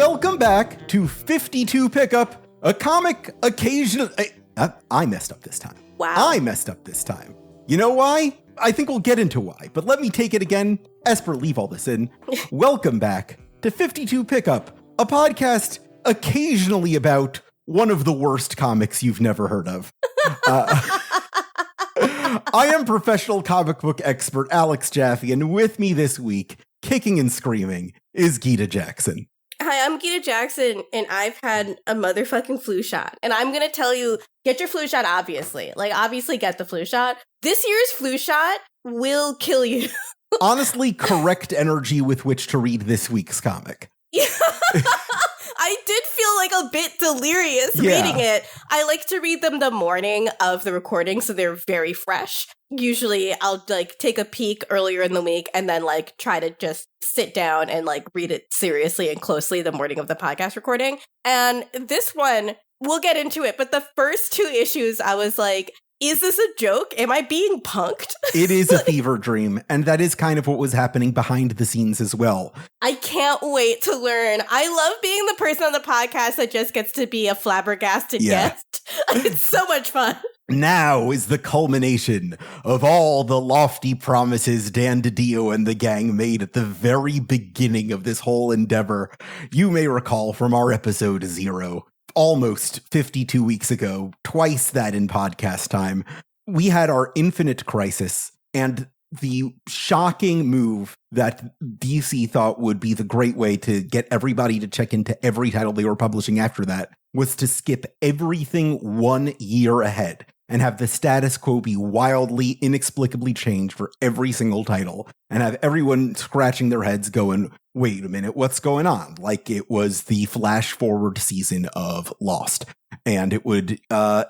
Welcome back to 52 Pickup, a comic occasional... I messed up this time. Wow. I messed up this time. You know why? I think we'll get into why, but let me take it again. Esper, leave all this in. Welcome back to 52 Pickup, a podcast occasionally about one of the worst comics you've never heard of. I am professional comic book expert Alex Jaffe, and with me this week, kicking and screaming, is Gita Jackson. Hi, I'm Gita Jackson, and I've had a motherfucking flu shot. And I'm going to tell you, get your flu shot, obviously. Like, obviously get the flu shot. This year's flu shot will kill you. Honestly, correct energy with which to read this week's comic. Yeah. I did feel like a bit delirious reading it. I like to read them the morning of the recording, so they're very fresh. Usually I'll like take a peek earlier in the week and then like try to just sit down and like read it seriously and closely the morning of the podcast recording. And this one, we'll get into it, but the first two issues I was like, is this a joke? Am I being punked? It is a fever dream, and that is kind of what was happening behind the scenes as well. I can't wait to learn. I love being the person on the podcast that just gets to be a flabbergasted guest. It's so much fun. Now is the culmination of all the lofty promises Dan DiDio and the gang made at the very beginning of this whole endeavor. You may recall from our episode 0. Almost 52 weeks ago, twice that in podcast time, we had our Infinite Crisis, and the shocking move that DC thought would be the great way to get everybody to check into every title they were publishing after that was to skip everything 1 year ahead and have the status quo be wildly, inexplicably changed for every single title, and have everyone scratching their heads going, wait a minute, what's going on? Like it was the flash forward season of Lost. And it would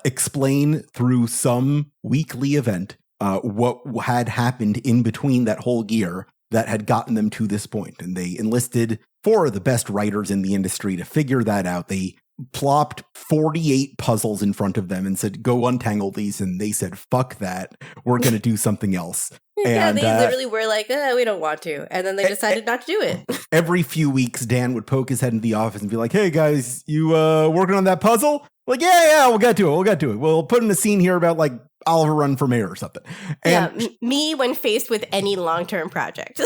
explain through some weekly event what had happened in between that whole year that had gotten them to this point. And they enlisted 4 of the best writers in the industry to figure that out. They plopped 48 puzzles in front of them and said, go untangle these. And they said, fuck that. We're going to do something else. Yeah, and, they literally were like, we don't want to. And then they decided not to do it. Every few weeks, Dan would poke his head into the office and be like, hey, guys, you working on that puzzle? Like, yeah, we'll get to it. We'll put in a scene here about, like, Oliver run for mayor or something. And yeah, me when faced with any long-term project.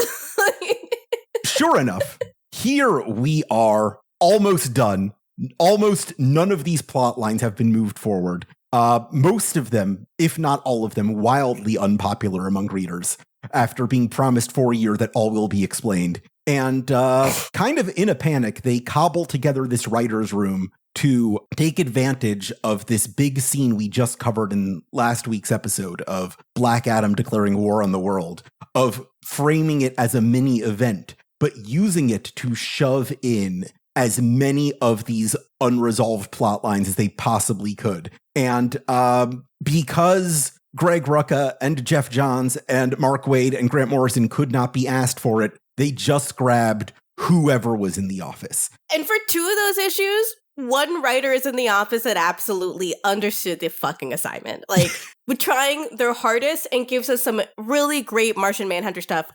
Sure enough, here we are, almost done. Almost none of these plot lines have been moved forward. Most of them, if not all of them, wildly unpopular among readers after being promised for a year that all will be explained. And kind of in a panic, they cobble together this writer's room to take advantage of this big scene we just covered in last week's episode of Black Adam declaring war on the world, of framing it as a mini event, but using it to shove in as many of these unresolved plot lines as they possibly could. And because Greg Rucka and Jeff Johns and Mark Waid and Grant Morrison could not be asked for it, they just grabbed whoever was in the office. And for 2 of those issues, one writer is in the office that absolutely understood the fucking assignment. Like, we're trying their hardest and gives us some really great Martian Manhunter stuff.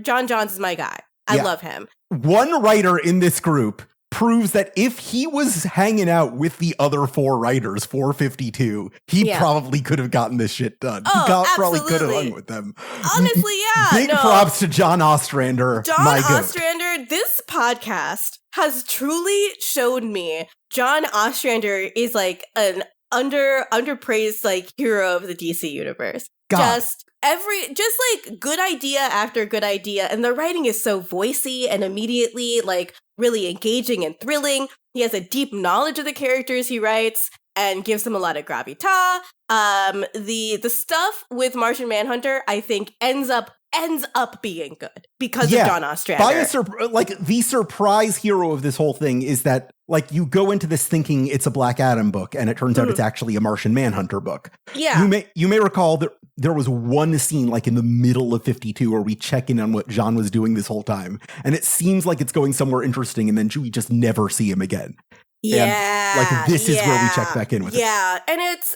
John Johns is my guy. I love him. One writer in this group proves that if he was hanging out with the other 4 writers, 452, he probably could have gotten this shit done. Probably could have hung with them. Honestly, yeah. Big props to John Ostrander. John Ostrander, this podcast has truly showed me John Ostrander is like an underpraised like hero of the DC universe. Just like good idea after good idea. And the writing is so voicey and immediately like really engaging and thrilling. He has a deep knowledge of the characters he writes and gives them a lot of gravitas. The stuff with Martian Manhunter, I think, ends up being good because of John Ostrander. The surprise hero of this whole thing is that like you go into this thinking it's a Black Adam book, and it turns out it's actually a Martian Manhunter book. Yeah, you may recall that there was one scene like in the middle of 52 where we check in on what John was doing this whole time, and it seems like it's going somewhere interesting, and then we just never see him again. Yeah, and, like this is where we check back in with it. Yeah, and it's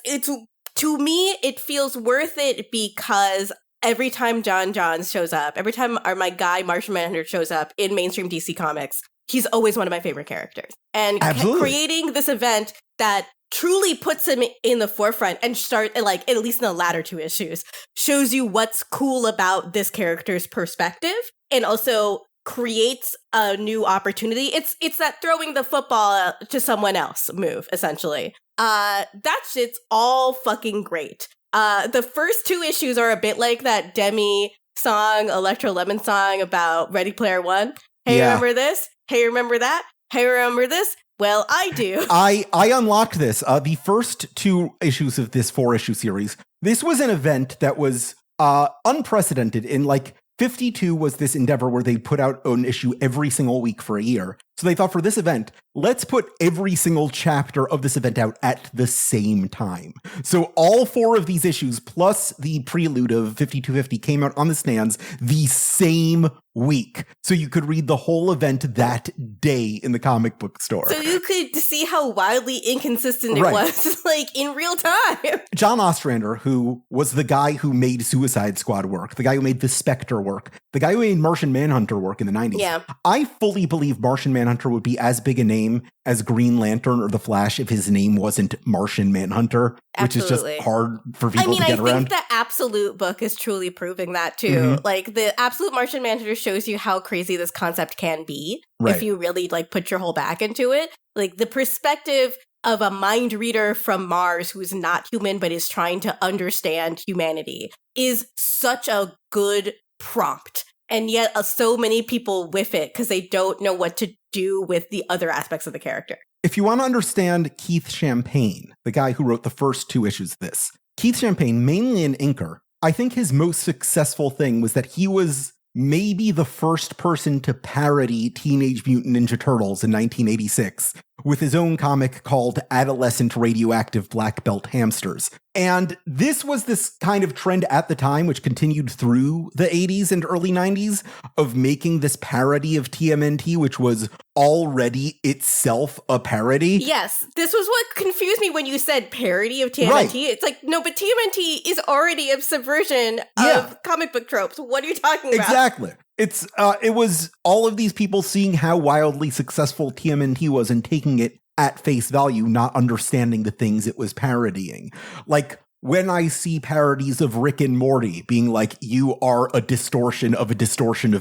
to me it feels worth it because every time John Johns shows up, every time my guy Martian Manhunter shows up in mainstream DC Comics, he's always one of my favorite characters. And creating this event that truly puts him in the forefront and like, at least in the latter 2 issues, shows you what's cool about this character's perspective and also creates a new opportunity. It's that throwing the football to someone else move, essentially. That shit's all fucking great. The first 2 issues are a bit like that Demi song, Electro Lemon song about Ready Player One. Hey, remember this? Hey, remember that? Hey, remember this? Well, I do. I unlocked this. The first 2 issues of this 4-issue series. This was an event that was unprecedented. In like 52 was this endeavor where they put out an issue every single week for a year. So they thought, for this event, let's put every single chapter of this event out at the same time. So all 4 of these issues, plus the prelude of 5250, came out on the stands the same week. So you could read the whole event that day in the comic book store. So you could see how wildly inconsistent it was, like, in real time. John Ostrander, who was the guy who made Suicide Squad work, the guy who made the Spectre work, the guy who made Martian Manhunter work in the 90s. Yeah. I fully believe Martian Manhunter would be as big a name as Green Lantern or The Flash if his name wasn't Martian Manhunter, which is just hard for people to get around. I think the Absolute book is truly proving that too. Mm-hmm. Like, the Absolute Martian Manhunter shows you how crazy this concept can be if you really like put your whole back into it. Like, the perspective of a mind reader from Mars who's not human but is trying to understand humanity is such a good prompt. And yet so many people whiff it because they don't know what to do with the other aspects of the character. If you want to understand Keith Champagne, the guy who wrote the first 2 issues of this, Keith Champagne, mainly an inker, I think his most successful thing was that he was maybe the first person to parody Teenage Mutant Ninja Turtles in 1986 with his own comic called Adolescent Radioactive Black Belt Hamsters. And this was this kind of trend at the time, which continued through the 80s and early 90s, of making this parody of TMNT, which was already itself a parody. Yes, this was what confused me when you said parody of TMNT. Right. It's like, no, but TMNT is already a subversion of comic book tropes. What are you talking about? Exactly. It was all of these people seeing how wildly successful TMNT was and taking it at face value, not understanding the things it was parodying. Like, when I see parodies of Rick and Morty being like, you are a distortion of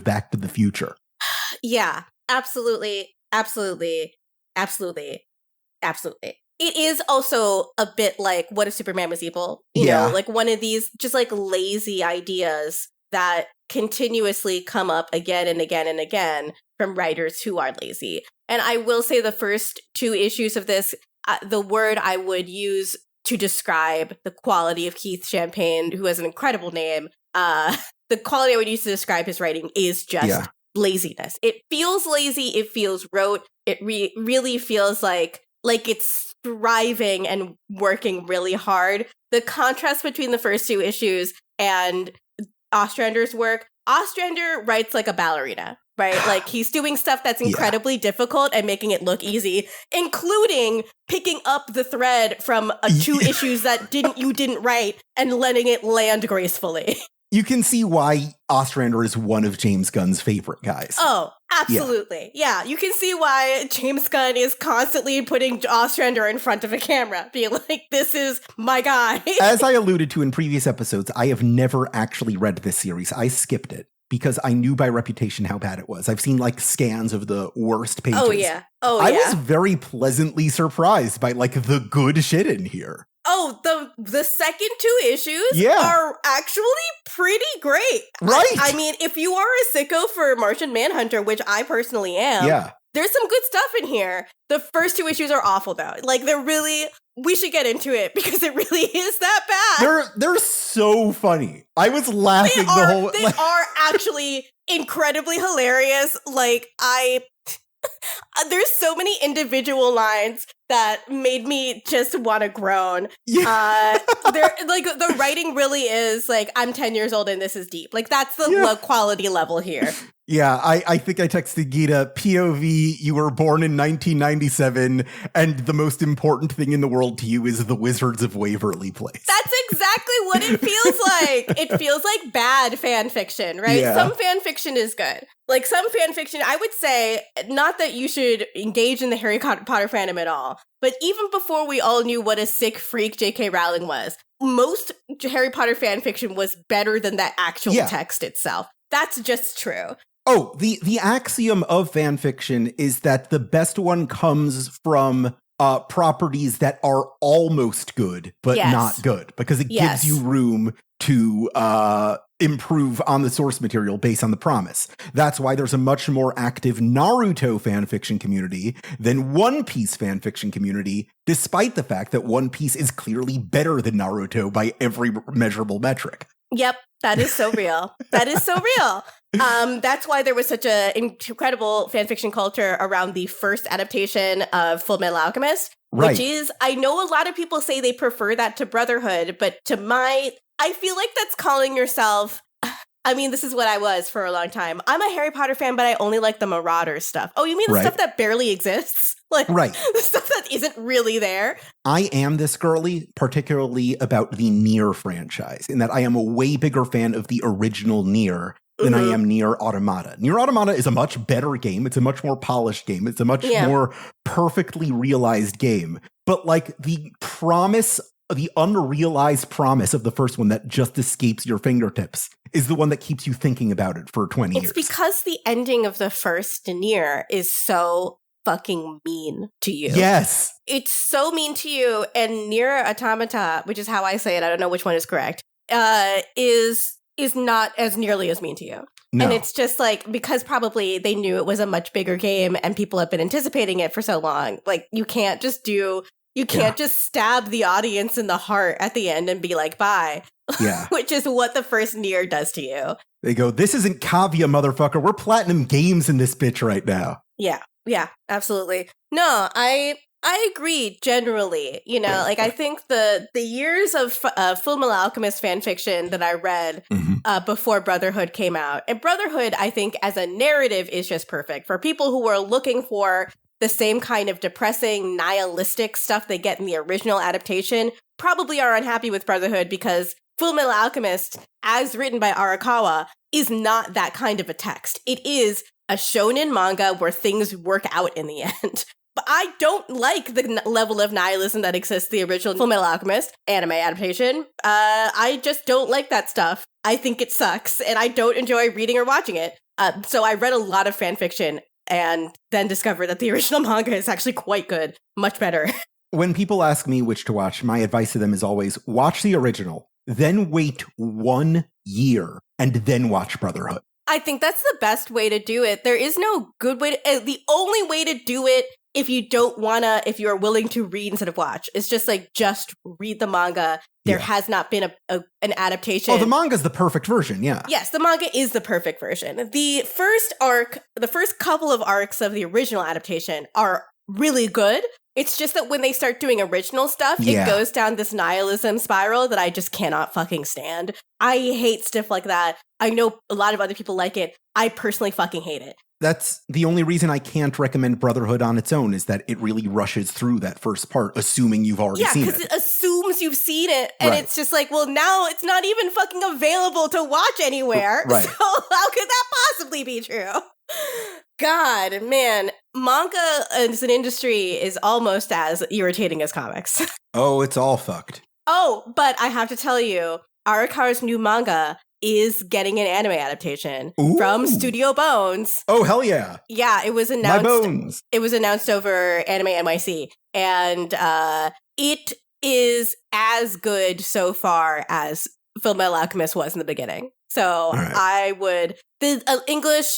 Back to the Future. Yeah, absolutely. Absolutely. Absolutely. Absolutely. It is also a bit like, what if Superman was evil? You know, like one of these just like lazy ideas that continuously come up again and again and again from writers who are lazy. And I will say the first 2 issues of this, the word I would use to describe the quality of Keith Champagne, who has an incredible name, the quality I would use to describe his writing is just laziness. It feels lazy. It feels rote. It really feels like it's striving and working really hard. The contrast between the first 2 issues and Ostrander's work, Ostrander writes like a ballerina, right? Like, he's doing stuff that's incredibly difficult and making it look easy, including picking up the thread from 2 issues that you didn't write and letting it land gracefully. You can see why Ostrander is one of James Gunn's favorite guys. Oh, absolutely. Yeah, you can see why James Gunn is constantly putting Ostrander in front of a camera, being like, this is my guy. As I alluded to in previous episodes, I have never actually read this series. I skipped it because I knew by reputation how bad it was. I've seen like scans of the worst pages. I was very pleasantly surprised by like the good shit in here. Oh, the second 2 issues are actually pretty great. Right. I mean, if you are a sicko for Martian Manhunter, which I personally am, there's some good stuff in here. The first 2 issues are awful, though. Like, we should get into it because it really is that bad. They're so funny. I was laughing They are actually incredibly hilarious. Like, there's so many individual lines that made me just want to groan. They're like, the writing really is like, I'm 10 years old and this is deep. Like, that's the quality level here. Yeah, I think I texted Gita, POV, you were born in 1997, and the most important thing in the world to you is the Wizards of Waverly Place. That's exactly what it feels like. It feels like bad fan fiction, right? Yeah. Some fan fiction is good. Like, some fan fiction, I would say, not that you should engage in the Harry Potter fandom at all. But even before we all knew what a sick freak J.K. Rowling was, most Harry Potter fan fiction was better than that actual text itself. That's just true. Oh, the axiom of fan fiction is that the best one comes from properties that are almost good, but not good, because it gives you room to improve on the source material based on the promise. That's why there's a much more active Naruto fanfiction community than One Piece fanfiction community, despite the fact that One Piece is clearly better than Naruto by every measurable metric. Yep, that is so real. That is so real. That's why there was such an incredible fanfiction culture around the first adaptation of Fullmetal Alchemist, which is, I know a lot of people say they prefer that to Brotherhood, but I feel like that's calling yourself, I mean, this is what I was for a long time. I'm a Harry Potter fan, but I only like the Marauder stuff. Oh, you mean the stuff that barely exists? Like, the stuff that isn't really there? I am this girly, particularly about the Nier franchise, in that I am a way bigger fan of the original Nier than I am Nier Automata. Nier Automata is a much better game. It's a much more polished game. It's a much more perfectly realized game. But like the unrealized promise of the first one that just escapes your fingertips is the one that keeps you thinking about it for 20 years. It's because the ending of the first Nier is so fucking mean to you. Yes. It's so mean to you, and Nier Automata, which is how I say it, I don't know which one is correct, is not as nearly as mean to you. No. And it's just like, because probably they knew it was a much bigger game and people have been anticipating it for so long. Like, you can't just stab the audience in the heart at the end and be like, bye. Yeah. Which is what the first Nier does to you. They go, this isn't Kavya, motherfucker. We're Platinum Games in this bitch right now. Yeah, absolutely. No, I agree generally. You know, like, I think the years of Fullmetal Alchemist fanfiction that I read before Brotherhood came out, and Brotherhood, I think, as a narrative is just perfect for people who are looking for the same kind of depressing, nihilistic stuff they get in the original adaptation, probably are unhappy with Brotherhood because Fullmetal Alchemist, as written by Arakawa, is not that kind of a text. It is a shonen manga where things work out in the end. But I don't like the level of nihilism that exists in the original Fullmetal Alchemist anime adaptation. I just don't like that stuff. I think it sucks, and I don't enjoy reading or watching it. So I read a lot of fanfiction and then discovered that the original manga is actually quite good, much better. When people ask me which to watch, my advice to them is always watch the original, then wait 1 year, and then watch Brotherhood. I think that's the best way to do it. There is no good way to, the only way to do it if you're willing to read instead of watch, is just read the manga. There has not been an adaptation. Oh, the manga's the perfect version, yeah. Yes, the manga is the perfect version. The first couple of arcs of the original adaptation are really good. It's just that when they start doing original stuff, it goes down this nihilism spiral that I just cannot fucking stand. I hate stuff like that. I know a lot of other people like it. I personally fucking hate it. That's the only reason I can't recommend Brotherhood on its own, is that it really rushes through that first part, assuming you've already seen it. Yeah, because it assumes you've seen it, and it's just like, well, now it's not even fucking available to watch anywhere, so how could that possibly be true? God, man, manga as an industry is almost as irritating as comics. Oh, it's all fucked. Oh, but I have to tell you, Arakawa's new manga is getting an anime adaptation from Studio Bones. Oh, hell yeah. Yeah, it was announced. My bones. It was announced over Anime NYC, and it is as good so far as Fullmetal Alchemist was in the beginning. So I would... The English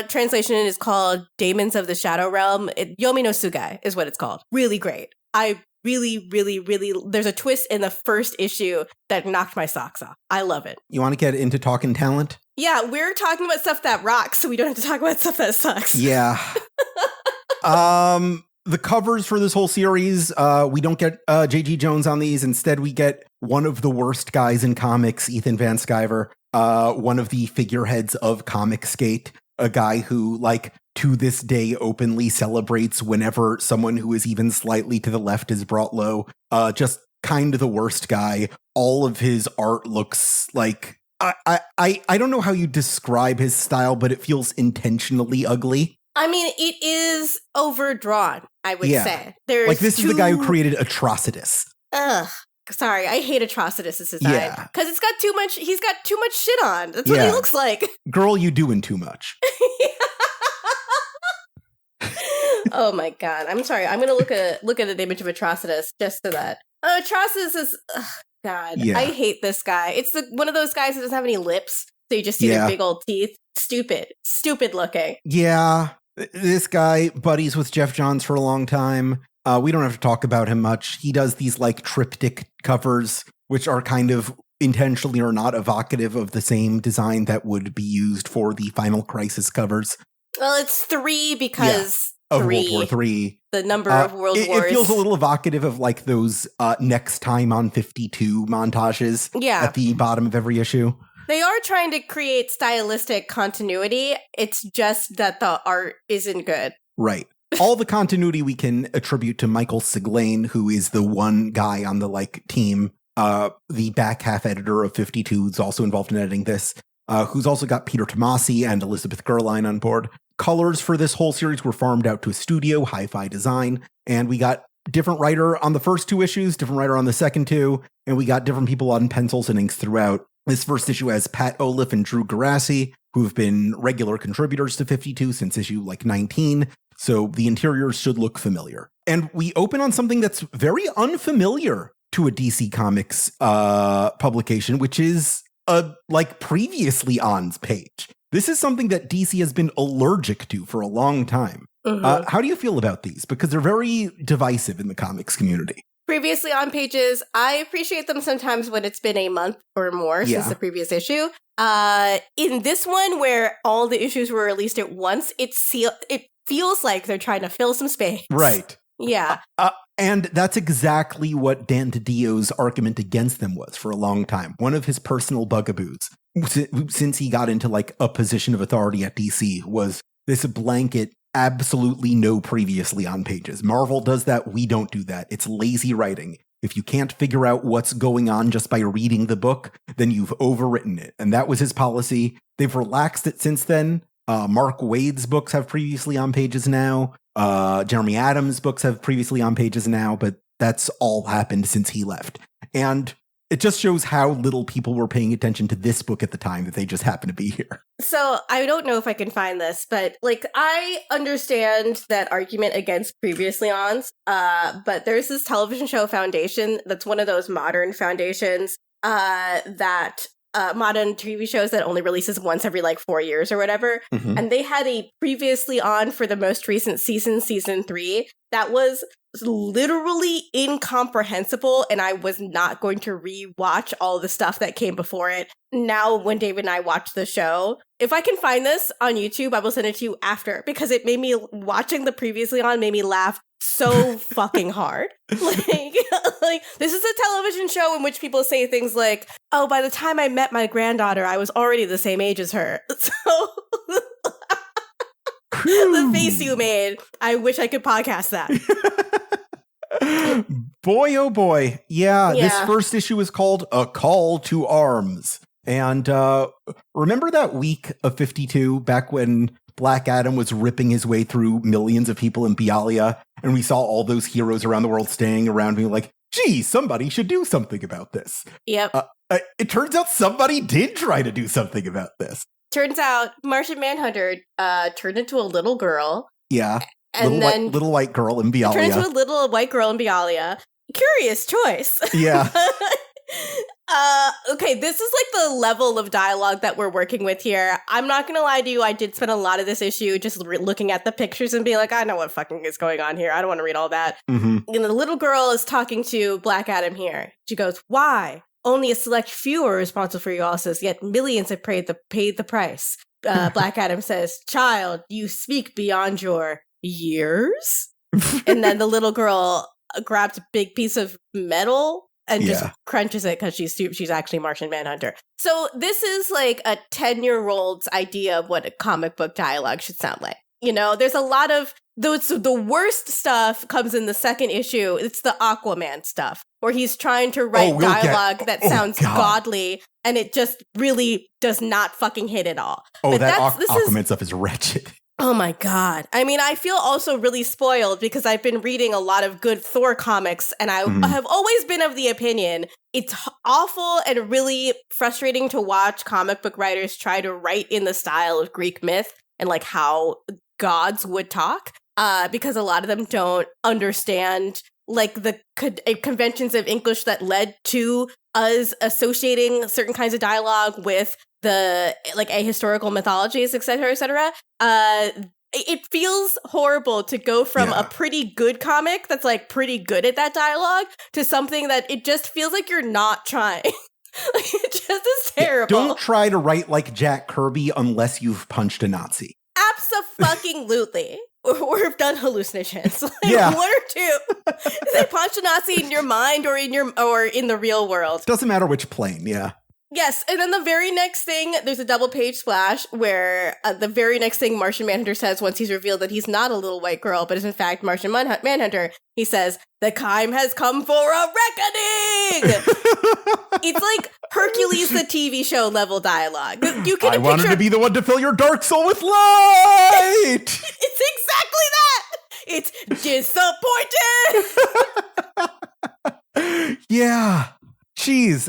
translation is called Daemons of the Shadow Realm. Yomi no Sugai is what it's called. Really great. I really, really, really... There's a twist in the first issue that knocked my socks off. I love it. You want to get into talking talent? Yeah, we're talking about stuff that rocks, so we don't have to talk about stuff that sucks. Yeah. The covers for this whole series, we don't get J.G. Jones on these. Instead, we get one of the worst guys in comics, Ethan Van Sciver, one of the figureheads of Comic Skate, a guy who, to this day openly celebrates whenever someone who is even slightly to the left is brought low. Just kind of the worst guy. All of his art looks like... I don't know how you describe his style, but it feels intentionally ugly. I mean, it is overdrawn, I would say. There's like, this is the guy who created Atrocitus. Ugh. Sorry, I hate Atrocitus' design. Yeah. Because he's got too much shit on. That's what he looks like. Girl, you doing too much. Oh my god. I'm sorry. I'm gonna look at an image of Atrocitus just so that. Atrocitus is God. Yeah. I hate this guy. It's one of those guys that doesn't have any lips, so you just see their big old teeth. Stupid looking. Yeah. This guy, buddies with Geoff Johns for a long time. We don't have to talk about him much. He does these like triptych covers, which are kind of intentionally or not evocative of the same design that would be used for the Final Crisis covers. Well, it's 3 because of World War III. The number of World Wars. It feels a little evocative of like those Next Time on 52 montages at the bottom of every issue. They are trying to create stylistic continuity. It's just that the art isn't good. Right. All the continuity we can attribute to Michael Siglain, who is the one guy on the like team, the back half editor of 52, who's also involved in editing this, who's also got Peter Tomasi and Elizabeth Gerline on board. Colors for this whole series were farmed out to a studio, Hi-Fi Design, and we got different writer on the first 2 issues, different writer on the second 2, and we got different people on pencils and inks throughout. This first issue has Pat Oliff and Drew Garassi, who've been regular contributors to 52 since issue like 19. So the interiors should look familiar. And we open on something that's very unfamiliar to a DC Comics publication, which is a like previously on's page. This is something that DC has been allergic to for a long time. Mm-hmm. How do you feel about these? Because they're very divisive in the comics community. Previously on pages, I appreciate them sometimes when it's been a month or more since the previous issue. In this one, where all the issues were released at once, it feels like they're trying to fill some space. Right. Yeah. And that's exactly what Dan DiDio's argument against them was for a long time. One of his personal bugaboos, since he got into like a position of authority at DC, was this blanket, absolutely no previously on pages. Marvel does that. We don't do that. It's lazy writing. If you can't figure out what's going on just by reading the book, then you've overwritten it. And that was his policy. They've relaxed it since then. Mark Waid's books have previously on pages now. Jeremy Adams' books have previously on pages now, but that's all happened since he left. And it just shows how little people were paying attention to this book at the time that they just happened to be here. So I don't know if I can find this, but like I understand that argument against previously ons, but there's this television show foundation that's one of those modern foundations that modern TV shows that only releases once every like 4 years or whatever. Mm-hmm. And they had a previously on for the most recent season 3, that was literally incomprehensible, and I was not going to re-watch all the stuff that came before it. Now, when David and I watch the show, if I can find this on YouTube, I will send it to you after, because it made me, watching the previously on made me laugh so fucking hard. Like, this is a television show in which people say things like, oh, by the time I met my granddaughter, I was already the same age as her. So the face you made, I wish I could podcast that. Boy, oh boy. Yeah, this first issue is called A Call to Arms. And remember that week of 52, back when Black Adam was ripping his way through millions of people in Bialya, and we saw all those heroes around the world standing around being like, gee, somebody should do something about this. Yep. It turns out somebody did try to do something about this. Turns out Martian Manhunter turned into a little girl. Yeah. And little white girl in Bialya. Turned into a little white girl in Bialya. Curious choice. Yeah. Okay, this is like the level of dialogue that we're working with here. I'm not gonna lie to you, I did spend a lot of this issue just looking at the pictures and being like, I know what fucking is going on here. I don't want to read all that. Mm-hmm. And the little girl is talking to Black Adam here. She goes, why? Only a select few are responsible for your losses, yet millions have paid the price. Black Adam says, child, you speak beyond your years? And then the little girl grabs a big piece of metal and just crunches it because she's actually Martian Manhunter. So this is like a 10-year-old's idea of what a comic book dialogue should sound like. You know, there's a lot of the worst stuff comes in the second issue. It's the Aquaman stuff where he's trying to write dialogue that sounds godly, and it just really does not fucking hit at all. Oh, but Aquaman stuff is wretched. Oh my God. I mean, I feel also really spoiled because I've been reading a lot of good Thor comics, and I have always been of the opinion it's awful and really frustrating to watch comic book writers try to write in the style of Greek myth and like how gods would talk, because a lot of them don't understand like the conventions of English that led to us associating certain kinds of dialogue with the like ahistorical mythologies, et cetera, et cetera. It feels horrible to go from a pretty good comic that's like pretty good at that dialogue to something that it just feels like you're not trying. Like, it just is terrible. Don't try to write like Jack Kirby unless you've punched a Nazi. Abso-fucking-lutely. Or have done hallucinations. Like, yeah. One or two. They punch a Nazi in your mind or in the real world. Doesn't matter which plane, yeah. Yes, and then the very next thing, there's a double page splash where the very next thing Martian Manhunter says once he's revealed that he's not a little white girl, but is in fact Martian Manhunter, he says, "The time has come for a reckoning!" It's like Hercules the TV show level dialogue. You can I wanted to be the one to fill your dark soul with light! It's exactly that! It's disappointed! Yeah. Jeez.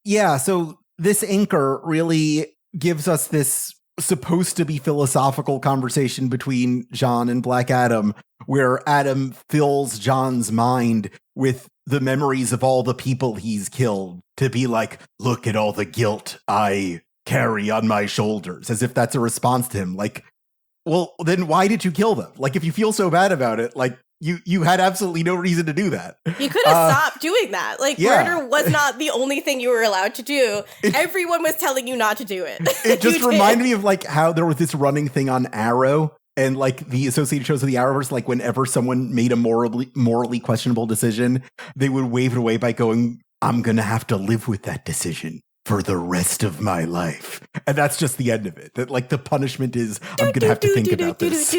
Yeah, so this anchor really gives us this supposed to be philosophical conversation between John and Black Adam, where Adam fills John's mind with the memories of all the people he's killed to be like, look at all the guilt I carry on my shoulders, as if that's a response to him. Like, well, then why did you kill them? Like, if you feel so bad about it, like, you had absolutely no reason to do that. You could have stopped doing that. Like, murder was not the only thing you were allowed to do. Everyone was telling you not to do it. It just reminded me of like how there was this running thing on Arrow and like the associated shows of the Arrowverse. Like whenever someone made a morally questionable decision, they would wave it away by going, "I'm going to have to live with that decision for the rest of my life." And that's just the end of it. That like the punishment is, I'm going to have to think about this.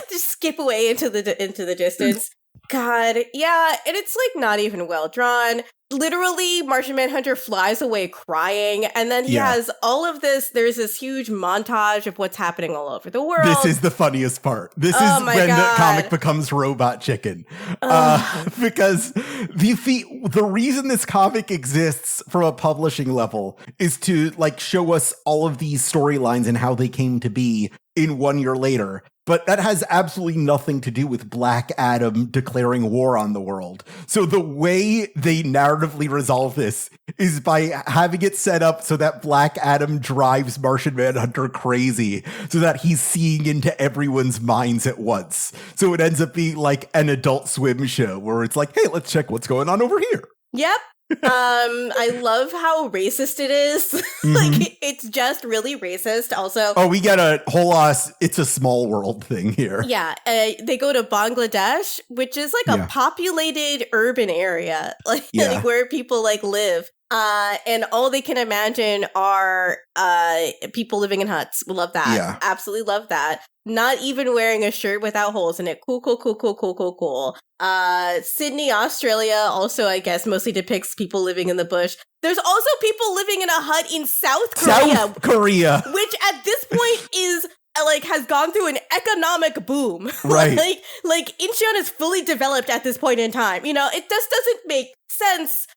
Just skip away into the distance. God, yeah, and it's like not even well drawn. Literally, Martian Manhunter flies away crying, and then he has all of this. There's this huge montage of what's happening all over the world. This is the funniest part. This is when the comic becomes Robot Chicken. Because the reason this comic exists from a publishing level is to like show us all of these storylines and how they came to be in 1 year later. But that has absolutely nothing to do with Black Adam declaring war on the world. So the way they narratively resolve this is by having it set up so that Black Adam drives Martian Manhunter crazy so that he's seeing into everyone's minds at once. So it ends up being like an Adult Swim show where it's like, hey, let's check what's going on over here. Yep. I love how racist it is. Like, it's just really racist. Also, we get a whole It's a Small World thing here. Yeah, they go to Bangladesh, which is like a populated urban area, like where people like live. And all they can imagine are people living in huts. We love that. Yeah. Absolutely love that. Not even wearing a shirt without holes in it. Cool. Sydney, Australia also, I guess, mostly depicts people living in the bush. There's also people living in a hut in South Korea. Which at this point is like has gone through an economic boom. Right. like Incheon is fully developed at this point in time. You know, it just doesn't make sense.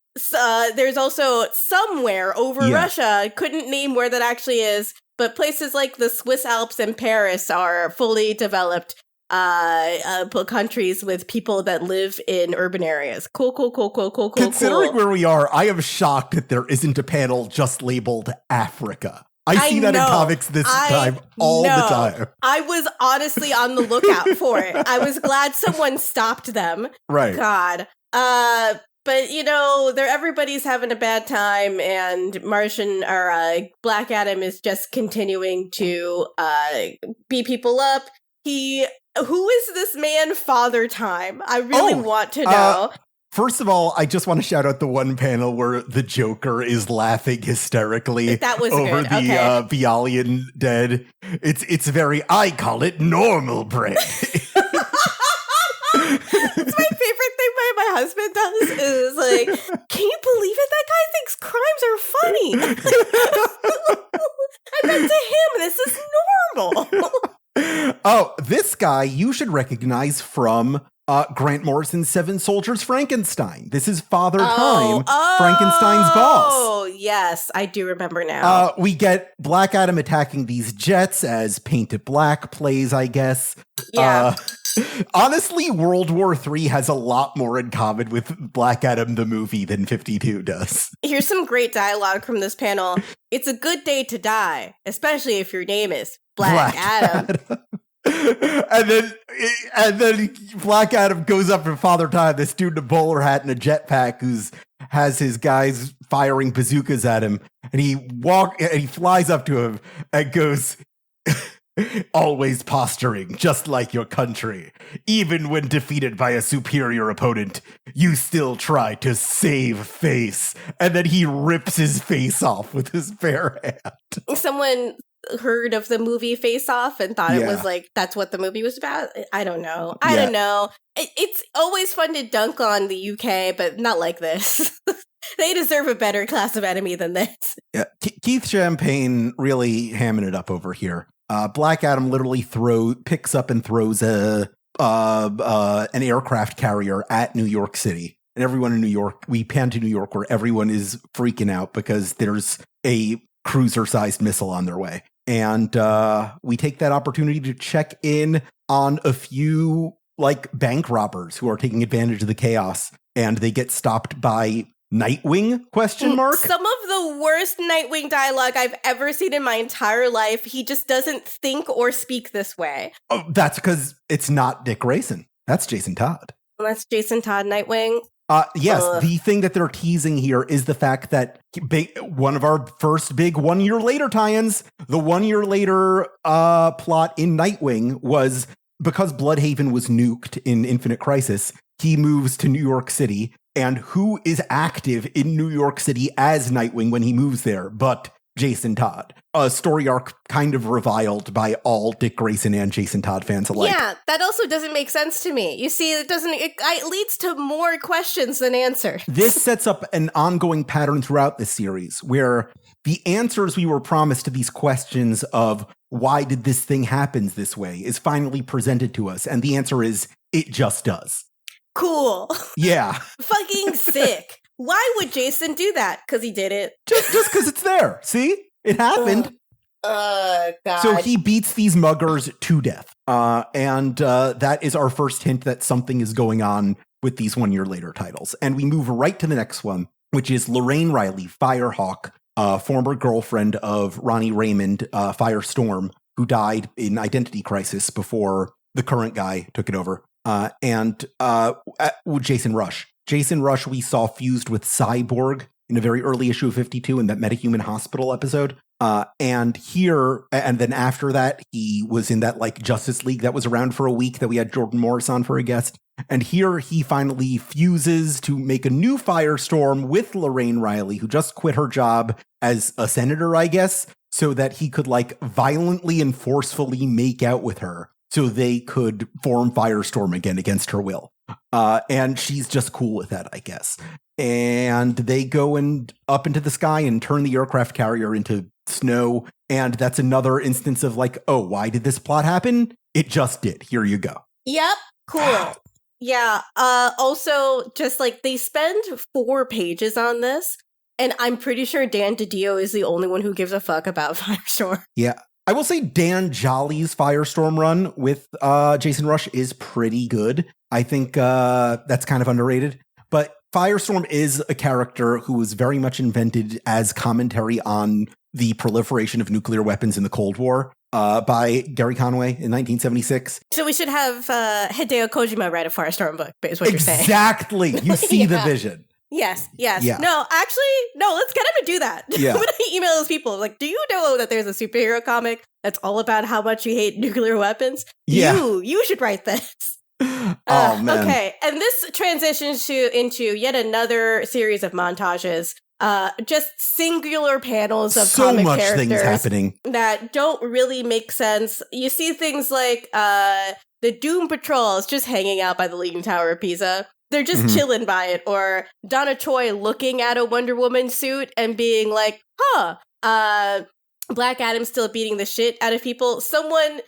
There's also somewhere over Russia, couldn't name where that actually is, but places like the Swiss Alps and Paris are fully developed countries with people that live in urban areas. Cool. Considering where we are, I am shocked that there isn't a panel just labeled Africa. I see that in comics this time all the time. I was honestly on the lookout for it. I was glad someone stopped them. Right. God. But, you know, everybody's having a bad time, and Black Adam is just continuing to beat people up. Who is this man, Father Time? I really want to know. First of all, I just want to shout out the one panel where the Joker is laughing hysterically over the Bialyan dead. It's very, I call it normal brain. That's my favorite thing my husband does is like, can you believe it? That guy thinks crimes are funny. happened to him? This is normal. Oh, this guy you should recognize from Grant Morrison's Seven Soldiers Frankenstein. This is Father Time, Frankenstein's boss. Oh, yes, I do remember now. We get Black Adam attacking these jets as Paint It Black plays, I guess. Yeah. Honestly, World War III has a lot more in common with Black Adam the movie than 52 does. Here's some great dialogue from this panel. It's a good day to die, especially if your name is Black Adam. and then Black Adam goes up to Father Time, this dude in a bowler hat and a jetpack who's has his guys firing bazookas at him, and he flies up to him and goes, always posturing, just like your country. Even when defeated by a superior opponent, you still try to save face. And then he rips his face off with his bare hand. Someone heard of the movie Face Off and thought it was like, that's what the movie was about? I don't know. I don't know. It's always fun to dunk on the UK, but not like this. They deserve a better class of enemy than this. Yeah, Keith Champagne really hamming it up over here. Black Adam literally picks up and throws an aircraft carrier at New York City. And everyone in New York, we pan to New York where everyone is freaking out because there's a cruiser-sized missile on their way. And we take that opportunity to check in on a few bank robbers who are taking advantage of the chaos. And they get stopped by Nightwing ? Some of the worst Nightwing dialogue I've ever seen in my entire life. He just doesn't think or speak this way. Oh, that's because it's not Dick Grayson. That's Jason Todd. Well, that's Jason Todd Nightwing. Yes, the thing that they're teasing here is the fact that one of our first big 1 year later tie-ins, the 1 year later plot in Nightwing was because Bloodhaven was nuked in Infinite Crisis, he moves to New York City. And who is active in New York City as Nightwing when he moves there but Jason Todd? A story arc kind of reviled by all Dick Grayson and Jason Todd fans alike. Yeah, that also doesn't make sense to me. You see, it leads to more questions than answers. This sets up an ongoing pattern throughout this series where the answers we were promised to these questions of why did this thing happen this way is finally presented to us. And the answer is, it just does. Cool. Yeah. Fucking sick. Why would Jason do that? Because he did it. Just because it's there. See? It happened. God. So he beats these muggers to death. And that is our first hint that something is going on with these 1 year later titles. And we move right to the next one, which is Lorraine Riley, Firehawk, former girlfriend of Ronnie Raymond, Firestorm, who died in Identity Crisis before the current guy took it over. And Jason Rush. Jason Rush we saw fused with Cyborg in a very early issue of 52 in that Metahuman Hospital episode. And then after that, he was in that Justice League that was around for a week that we had Jordan Morris on for a guest. And here he finally fuses to make a new Firestorm with Lorraine Riley, who just quit her job as a senator, I guess, so that he could violently and forcefully make out with her. So they could form Firestorm again against her will. And she's just cool with that, I guess. And they go up into the sky and turn the aircraft carrier into snow. And that's another instance of why did this plot happen? It just did. Here you go. Yep. Cool. Yeah. Also, just they spend 4 pages on this. And I'm pretty sure Dan DiDio is the only one who gives a fuck about Firestorm. Yeah. I will say Dan Jolly's Firestorm run with Jason Rush is pretty good. I think that's kind of underrated. But Firestorm is a character who was very much invented as commentary on the proliferation of nuclear weapons in the Cold War by Gary Conway in 1976. So we should have Hideo Kojima write a Firestorm book, is what you're saying. Exactly. You see the vision. Yes. Yeah. No, actually, let's get him to do that. Yeah. I'm going to email those people. Do you know that there's a superhero comic that's all about how much you hate nuclear weapons? Yeah. You should write this. Oh, man. Okay. And this transitions into yet another series of montages. Just singular panels of so comic much characters things happening that don't really make sense. You see things like the Doom Patrols just hanging out by the Leaning Tower of Pisa. They're just chilling by it. Or Donna Choi looking at a Wonder Woman suit and being like, Black Adam's still beating the shit out of people. Someone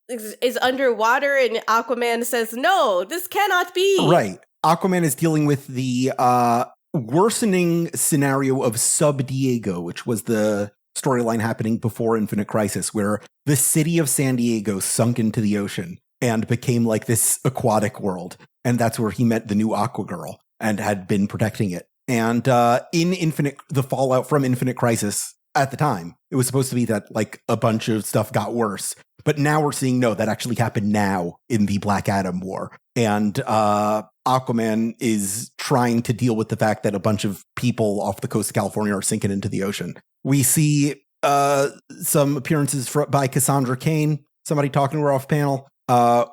is underwater and Aquaman says, no, this cannot be. Right. Aquaman is dealing with the worsening scenario of Sub Diego, which was the storyline happening before Infinite Crisis, where the city of San Diego sunk into the ocean and became like this aquatic world. And that's where he met the new Aqua Girl and had been protecting it. And in the fallout from Infinite Crisis at the time, it was supposed to be that like a bunch of stuff got worse. But now we're seeing, no, that actually happened now in the Black Adam War. And Aquaman is trying to deal with the fact that a bunch of people off the coast of California are sinking into the ocean. We see some appearances by Cassandra Cain, somebody talking to her off panel.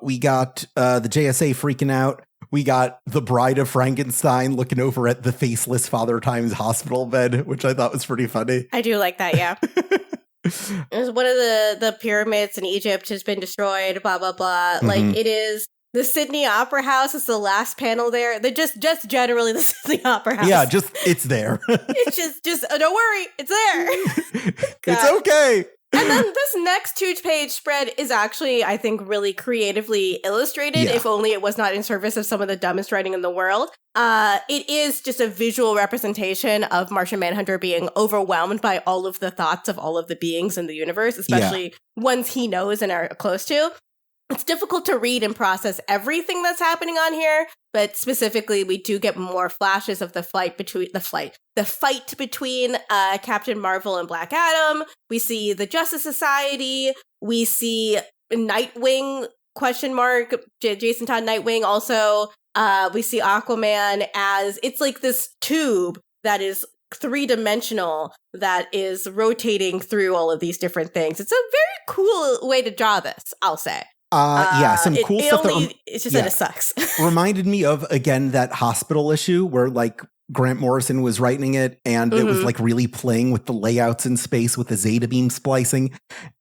We got the JSA freaking out. We got the Bride of Frankenstein looking over at the faceless Father Time's hospital bed, which I thought was pretty funny. I do like that, yeah. It was one of the pyramids in Egypt has been destroyed, blah, blah, blah. Mm-hmm. Like, it is... The Sydney Opera House is the last panel there. They're just generally the Sydney Opera House. Yeah, just, it's there. It's just don't worry, it's there. It's okay. And then this next 2-page spread is actually, I think, really creatively illustrated, if only it was not in service of some of the dumbest writing in the world. It is just a visual representation of Martian Manhunter being overwhelmed by all of the thoughts of all of the beings in the universe, especially ones he knows and are close to. It's difficult to read and process everything that's happening on here, but specifically, we do get more flashes of the fight between Captain Marvel and Black Adam. We see the Justice Society. We see Nightwing ? Jason Todd Nightwing. Also, we see Aquaman as it's like this tube that is 3-dimensional that is rotating through all of these different things. It's a very cool way to draw this, I'll say. Some cool stuff. It's just that it sucks. Reminded me of, again, that hospital issue where like Grant Morrison was writing it and it was like really playing with the layouts in space with the Zeta beam splicing.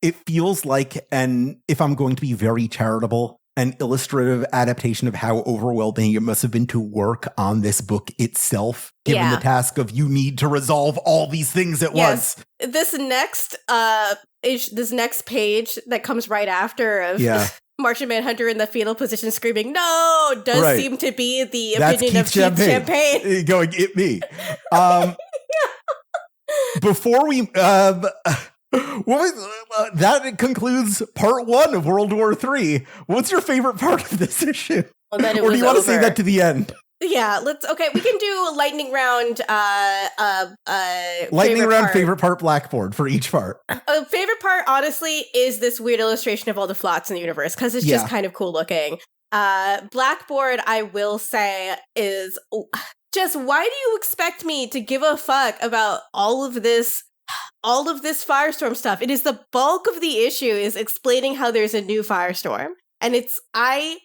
It feels like, and if I'm going to be very charitable, an illustrative adaptation of how overwhelming it must have been to work on this book itself, given the task of you need to resolve all these things at once. This next page that comes right after of Martian Manhunter in the fetal position screaming, no, does seem to be the opinion of Keith Champagne. Going, it me. Before we... that concludes part 1 of World War III. What's your favorite part of this issue? Well, or do you want to save that to the end? Yeah, we can do lightning round. Favorite part Blackboard for each part. Favorite part, honestly, is this weird illustration of all the flots in the universe because it's just kind of cool looking. Blackboard, I will say, is just why do you expect me to give a fuck about all of this Firestorm stuff? It is the bulk of the issue is explaining how there's a new Firestorm, and it's I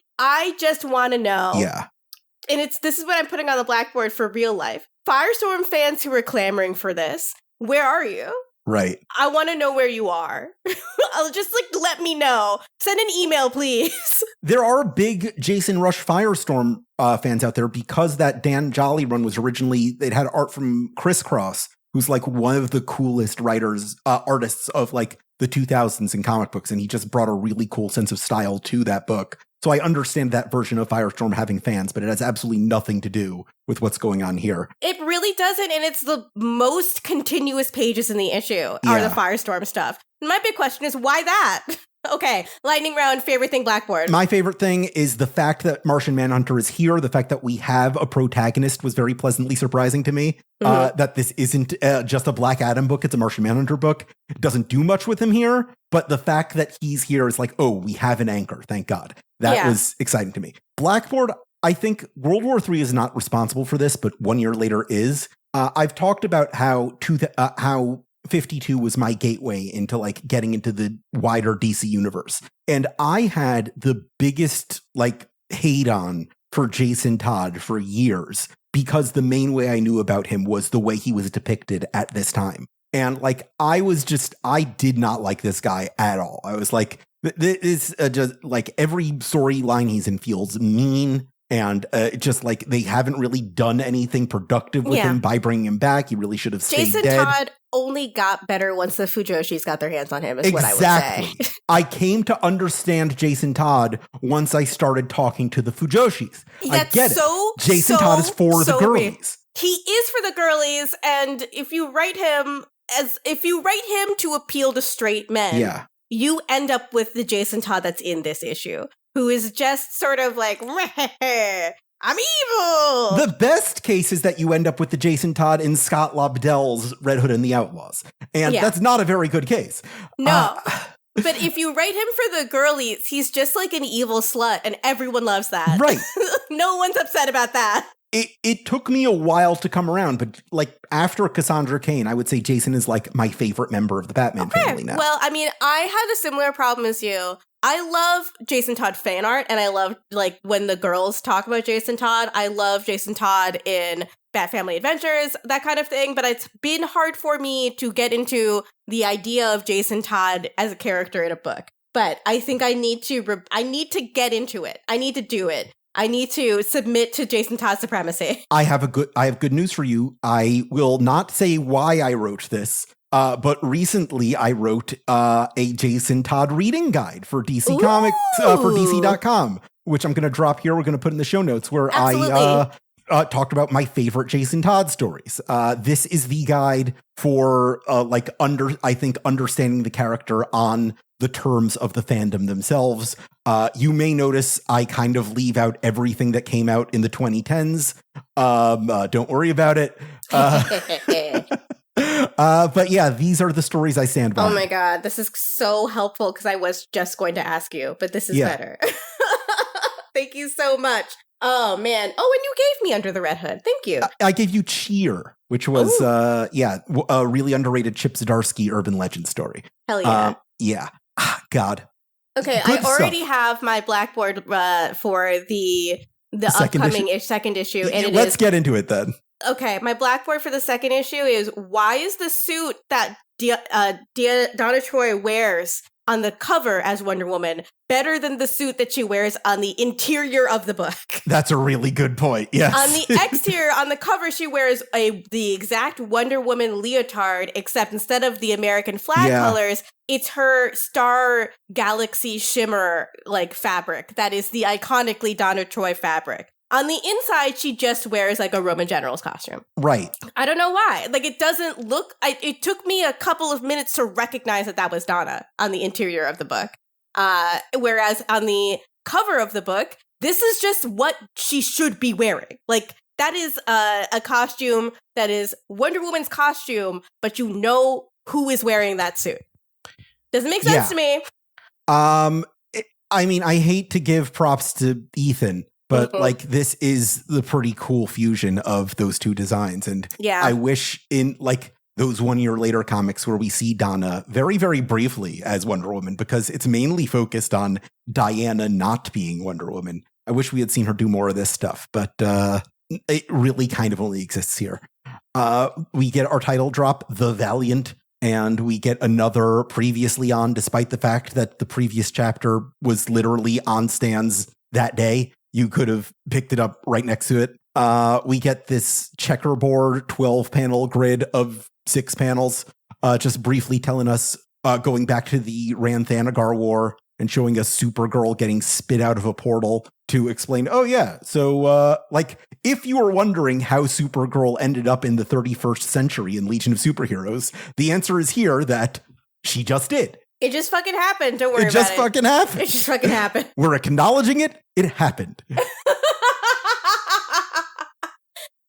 just want to know. Yeah. And this is what I'm putting on the Blackboard for real life. Firestorm fans who are clamoring for this, where are you? Right. I want to know where you are. I'll just let me know. Send an email, please. There are big Jason Rush Firestorm fans out there because that Dan Jolly run was originally, it had art from Criss Cross, who's like one of the coolest artists of like the 2000s in comic books. And he just brought a really cool sense of style to that book. So I understand that version of Firestorm having fans, but it has absolutely nothing to do with what's going on here. It really doesn't, and it's the most continuous pages in the issue are the Firestorm stuff. My big question is, why that? Okay, lightning round, favorite thing, Blackboard. My favorite thing is the fact that Martian Manhunter is here. The fact that we have a protagonist was very pleasantly surprising to me. That this isn't just a Black Adam book, it's a Martian Manhunter book. It doesn't do much with him here, but the fact that he's here is like, oh, we have an anchor, thank God. That was exciting to me. Blackboard, I think World War III is not responsible for this, but 1 year later is. I've talked about how 52 was my gateway into like getting into the wider DC universe. And I had the biggest like hate on for Jason Todd for years because the main way I knew about him was the way he was depicted at this time. And like, I did not like this guy at all. I was like, this just like every storyline he's in feels mean And just like they haven't really done anything productive with him by bringing him back. He really should have stayed Jason dead. Todd only got better once the Fujoshis got their hands on him, is what I would say. I came to understand Jason Todd once I started talking to the Fujoshis. I get it. Jason Todd is for the girlies. He is for the girlies, and if you write him to appeal to straight men, you end up with the Jason Todd that's in this issue, who is just sort of like, I'm evil. The best case is that you end up with the Jason Todd in Scott Lobdell's Red Hood and the Outlaws. And that's not a very good case. No. But if you write him for the girlies, he's just like an evil slut, and everyone loves that. Right. No one's upset about that. It took me a while to come around, but like after Cassandra Cain, I would say Jason is like my favorite member of the Batman family now. Well, I mean, I had a similar problem as you. I love Jason Todd fan art, and I love like when the girls talk about Jason Todd. I love Jason Todd in Bat Family Adventures, that kind of thing. But it's been hard for me to get into the idea of Jason Todd as a character in a book. But I think I need to get into it. I need to do it. I need to submit to Jason Todd's supremacy. I have good news for you. I will not say why I wrote this, but recently I wrote a Jason Todd reading guide for DC Comics, for DC.com, which I'm going to drop here. We're going to put in the show notes where I talked about my favorite Jason Todd stories. This is the guide for understanding the character on the terms of the fandom themselves. You may notice I kind of leave out everything that came out in the 2010s. Don't worry about it. But yeah, these are the stories I stand by. Oh my God, this is so helpful because I was just going to ask you, but this is better. Thank you so much. Oh man. Oh, and you gave me Under the Red Hood. Thank you. I gave you Cheer, which was a really underrated Chip Zdarsky urban legend story. Hell yeah. Yeah. God. Okay, Good I already stuff. have my blackboard for the upcoming second issue. And let's get into it then. Okay, my blackboard for the second issue is, why is the suit that Donna Troy wears on the cover as Wonder Woman better than the suit that she wears on the interior of the book? That's a really good point, yes. On the exterior, on the cover, she wears the exact Wonder Woman leotard, except instead of the American flag colors, it's her Star Galaxy Shimmer like fabric. That is the iconically Donna Troy fabric. On the inside, she just wears like a Roman general's costume. Right. I don't know why. Like, it doesn't look... it took me a couple of minutes to recognize that was Donna on the interior of the book. Whereas on the cover of the book, this is just what she should be wearing. Like, that is a costume that is Wonder Woman's costume, but you know who is wearing that suit. Doesn't make sense to me. I mean, I hate to give props to Ethan, but like this is the pretty cool fusion of those two designs. And I wish in like those 1 year later comics where we see Donna very, very briefly as Wonder Woman, because it's mainly focused on Diana not being Wonder Woman. I wish we had seen her do more of this stuff, but it really kind of only exists here. We get our title drop, The Valiant, and we get another previously on, despite the fact that the previous chapter was literally on stands that day. You could have picked it up right next to it. We get this checkerboard 12-panel grid of 6 panels, just briefly telling us, going back to the Ranthanagar War and showing us Supergirl getting spit out of a portal to explain, so, like, if you were wondering how Supergirl ended up in the 31st century in Legion of Superheroes, the answer is here that she just did. It just fucking happened. Don't worry about it. It just fucking happened. It just fucking happened. We're acknowledging it. It happened.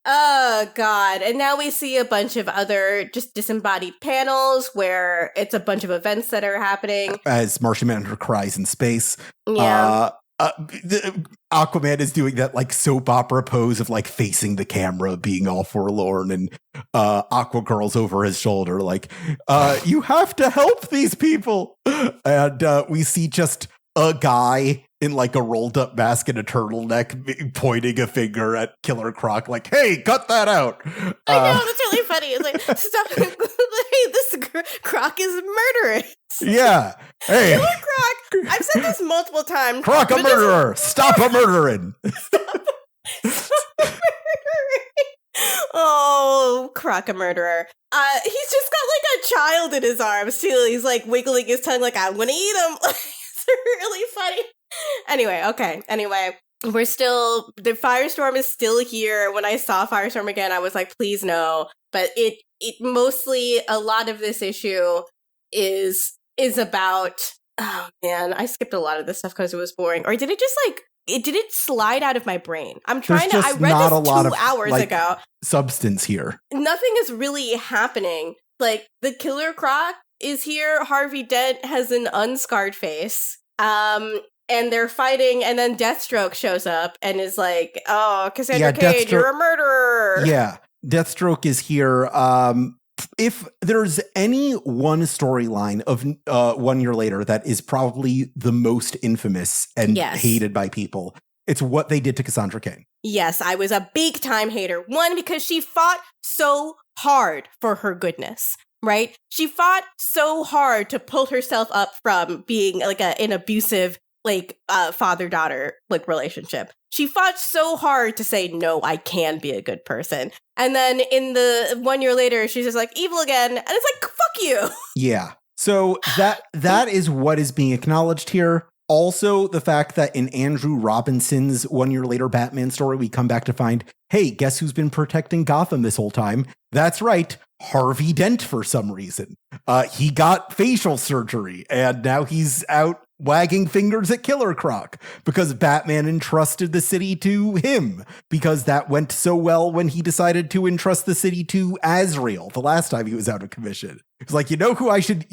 Oh, God. And now we see a bunch of other just disembodied panels where it's a bunch of events that are happening. As Martian Manhunter cries in space. Yeah. Aquaman is doing that like soap opera pose of like facing the camera, being all forlorn, and Aquagirl's over his shoulder like, you have to help these people. And we see just a guy in like a rolled up mask and a turtleneck pointing a finger at Killer Croc like, hey, cut that out. I know, that's really funny. It's like, stop. Hey, this Croc is murderous. Yeah. Hey. Killer Croc. I've said this multiple times. Croc a murderer. Stop a murdering. Stop a Croc a murderer. He's just got like a child in his arms too. He's like wiggling his tongue like, I'm gonna eat him. It's really funny. Anyway, we're still, the Firestorm is still here. When I saw Firestorm again, I was like, please no. But it mostly, a lot of this issue is about, oh man, I skipped a lot of this stuff because it was boring. Or did it just like, did it slide out of my brain? I read this 2 hours ago. Substance here. Nothing is really happening. Like, the Killer Croc is here. Harvey Dent has an unscarred face. And they're fighting, and then Deathstroke shows up and is like, oh, Cassandra Cage, you're a murderer. Yeah, Deathstroke is here. If there's any one storyline of 1 year later that is probably the most infamous and hated by people, it's what they did to Cassandra Cain. Yes, I was a big time hater. One, because she fought so hard for her goodness, right? She fought so hard to pull herself up from being like an abusive like father-daughter like relationship. She fought so hard to say, no, I can be a good person. And then in the 1 year later, she's just like, evil again. And it's like, fuck you. Yeah. So that is what is being acknowledged here. Also, the fact that in Andrew Robinson's 1 year later Batman story, we come back to find, hey, guess who's been protecting Gotham this whole time? That's right, Harvey Dent for some reason. He got facial surgery, and now he's out wagging fingers at Killer Croc because Batman entrusted the city to him, because that went so well when he decided to entrust the city to Azrael the last time he was out of commission. It's like, you know who I should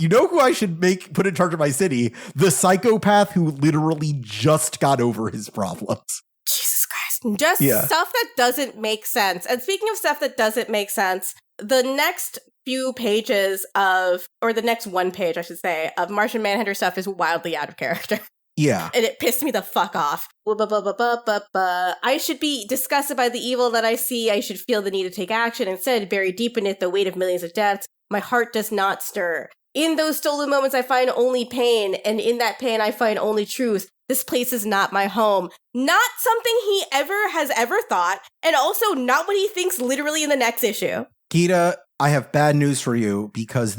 put in charge of my city? The psychopath who literally just got over his problems. Jesus Christ. Just stuff that doesn't make sense. And speaking of stuff that doesn't make sense, the next few pages or the next one page, I should say, of Martian Manhunter stuff is wildly out of character. Yeah. And it pissed me the fuck off. I should be disgusted by the evil that I see. I should feel the need to take action. Instead, buried deep in it, the weight of millions of deaths, my heart does not stir. In those stolen moments, I find only pain. And in that pain, I find only truth. This place is not my home. Not something he has ever thought. And also not what he thinks literally in the next issue. Gita, I have bad news for you, because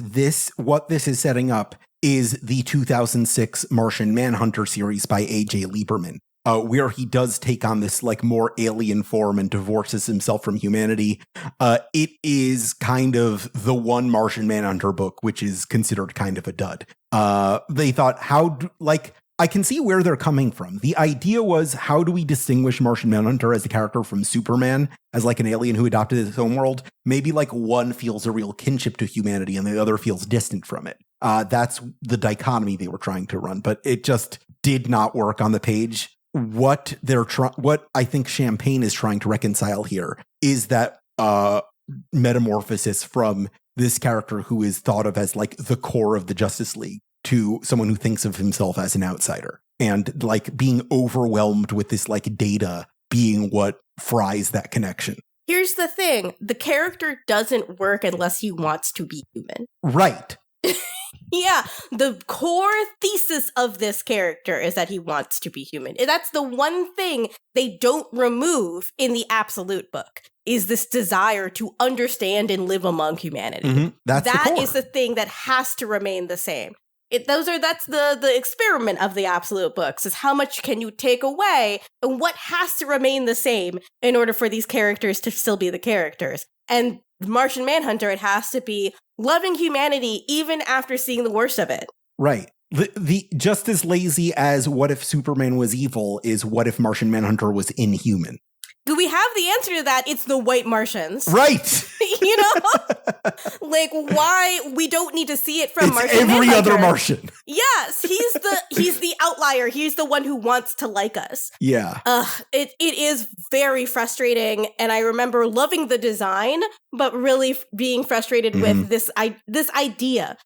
what this is setting up is the 2006 Martian Manhunter series by A.J. Lieberman, where he does take on this like more alien form and divorces himself from humanity. It is kind of the one Martian Manhunter book which is considered kind of a dud. They thought, I can see where they're coming from. The idea was, how do we distinguish Martian Manhunter as a character from Superman, as like an alien who adopted his own world? Maybe like one feels a real kinship to humanity and the other feels distant from it. That's the dichotomy they were trying to run, but it just did not work on the page. What I think Champagne is trying to reconcile here is that metamorphosis from this character who is thought of as like the core of the Justice League to someone who thinks of himself as an outsider, and like being overwhelmed with this like data being what fries that connection. Here's the thing. The character doesn't work unless he wants to be human. Right. Yeah. The core thesis of this character is that he wants to be human. That's the one thing they don't remove in the Absolute book, is this desire to understand and live among humanity. Mm-hmm. That is the thing that has to remain the same. That's the experiment of the Absolute books, is how much can you take away and what has to remain the same in order for these characters to still be the characters. And Martian Manhunter, it has to be loving humanity even after seeing the worst of it. Right. The just as lazy as what if Superman was evil is what if Martian Manhunter was inhuman. Do we have the answer to that? It's the white Martians. Right. You know? Like, why? We don't need to see it from Martian every Manhunter. other Martian. Yes, he's the outlier. He's the one who wants to like us. Yeah. It is very frustrating, and I remember loving the design, but really being frustrated with this idea.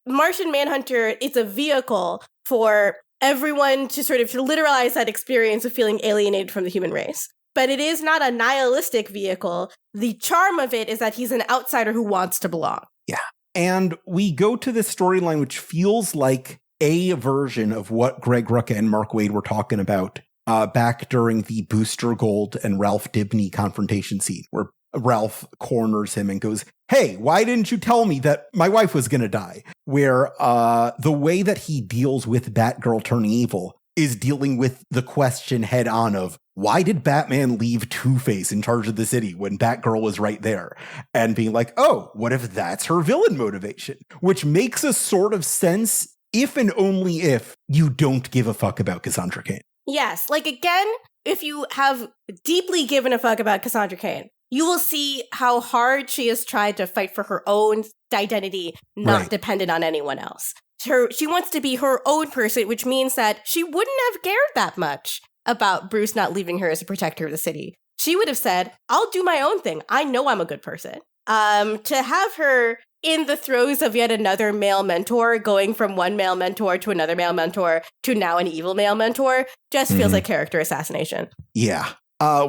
Martian Manhunter, it's a vehicle for everyone to sort of literalize that experience of feeling alienated from the human race. But it is not a nihilistic vehicle. The charm of it is that he's an outsider who wants to belong. Yeah. And we go to this storyline, which feels like a version of what Greg Rucka and Mark Waid were talking about back during the Booster Gold and Ralph Dibny confrontation scene, where Ralph corners him and goes, hey, why didn't you tell me that my wife was going to die? Where the way that he deals with Batgirl turning evil is dealing with the question head on of, why did Batman leave Two-Face in charge of the city when Batgirl was right there? And being like, oh, what if that's her villain motivation? Which makes a sort of sense if and only if you don't give a fuck about Cassandra Cain. Yes, like again, if you have deeply given a fuck about Cassandra Cain, you will see how hard she has tried to fight for her own identity, not dependent on anyone else. She wants to be her own person, which means that she wouldn't have cared that much about Bruce not leaving her as a protector of the city. She would have said, I'll do my own thing. I know I'm a good person. To have her in the throes of yet another male mentor, going from one male mentor to another male mentor to now an evil male mentor, just feels like character assassination. Yeah.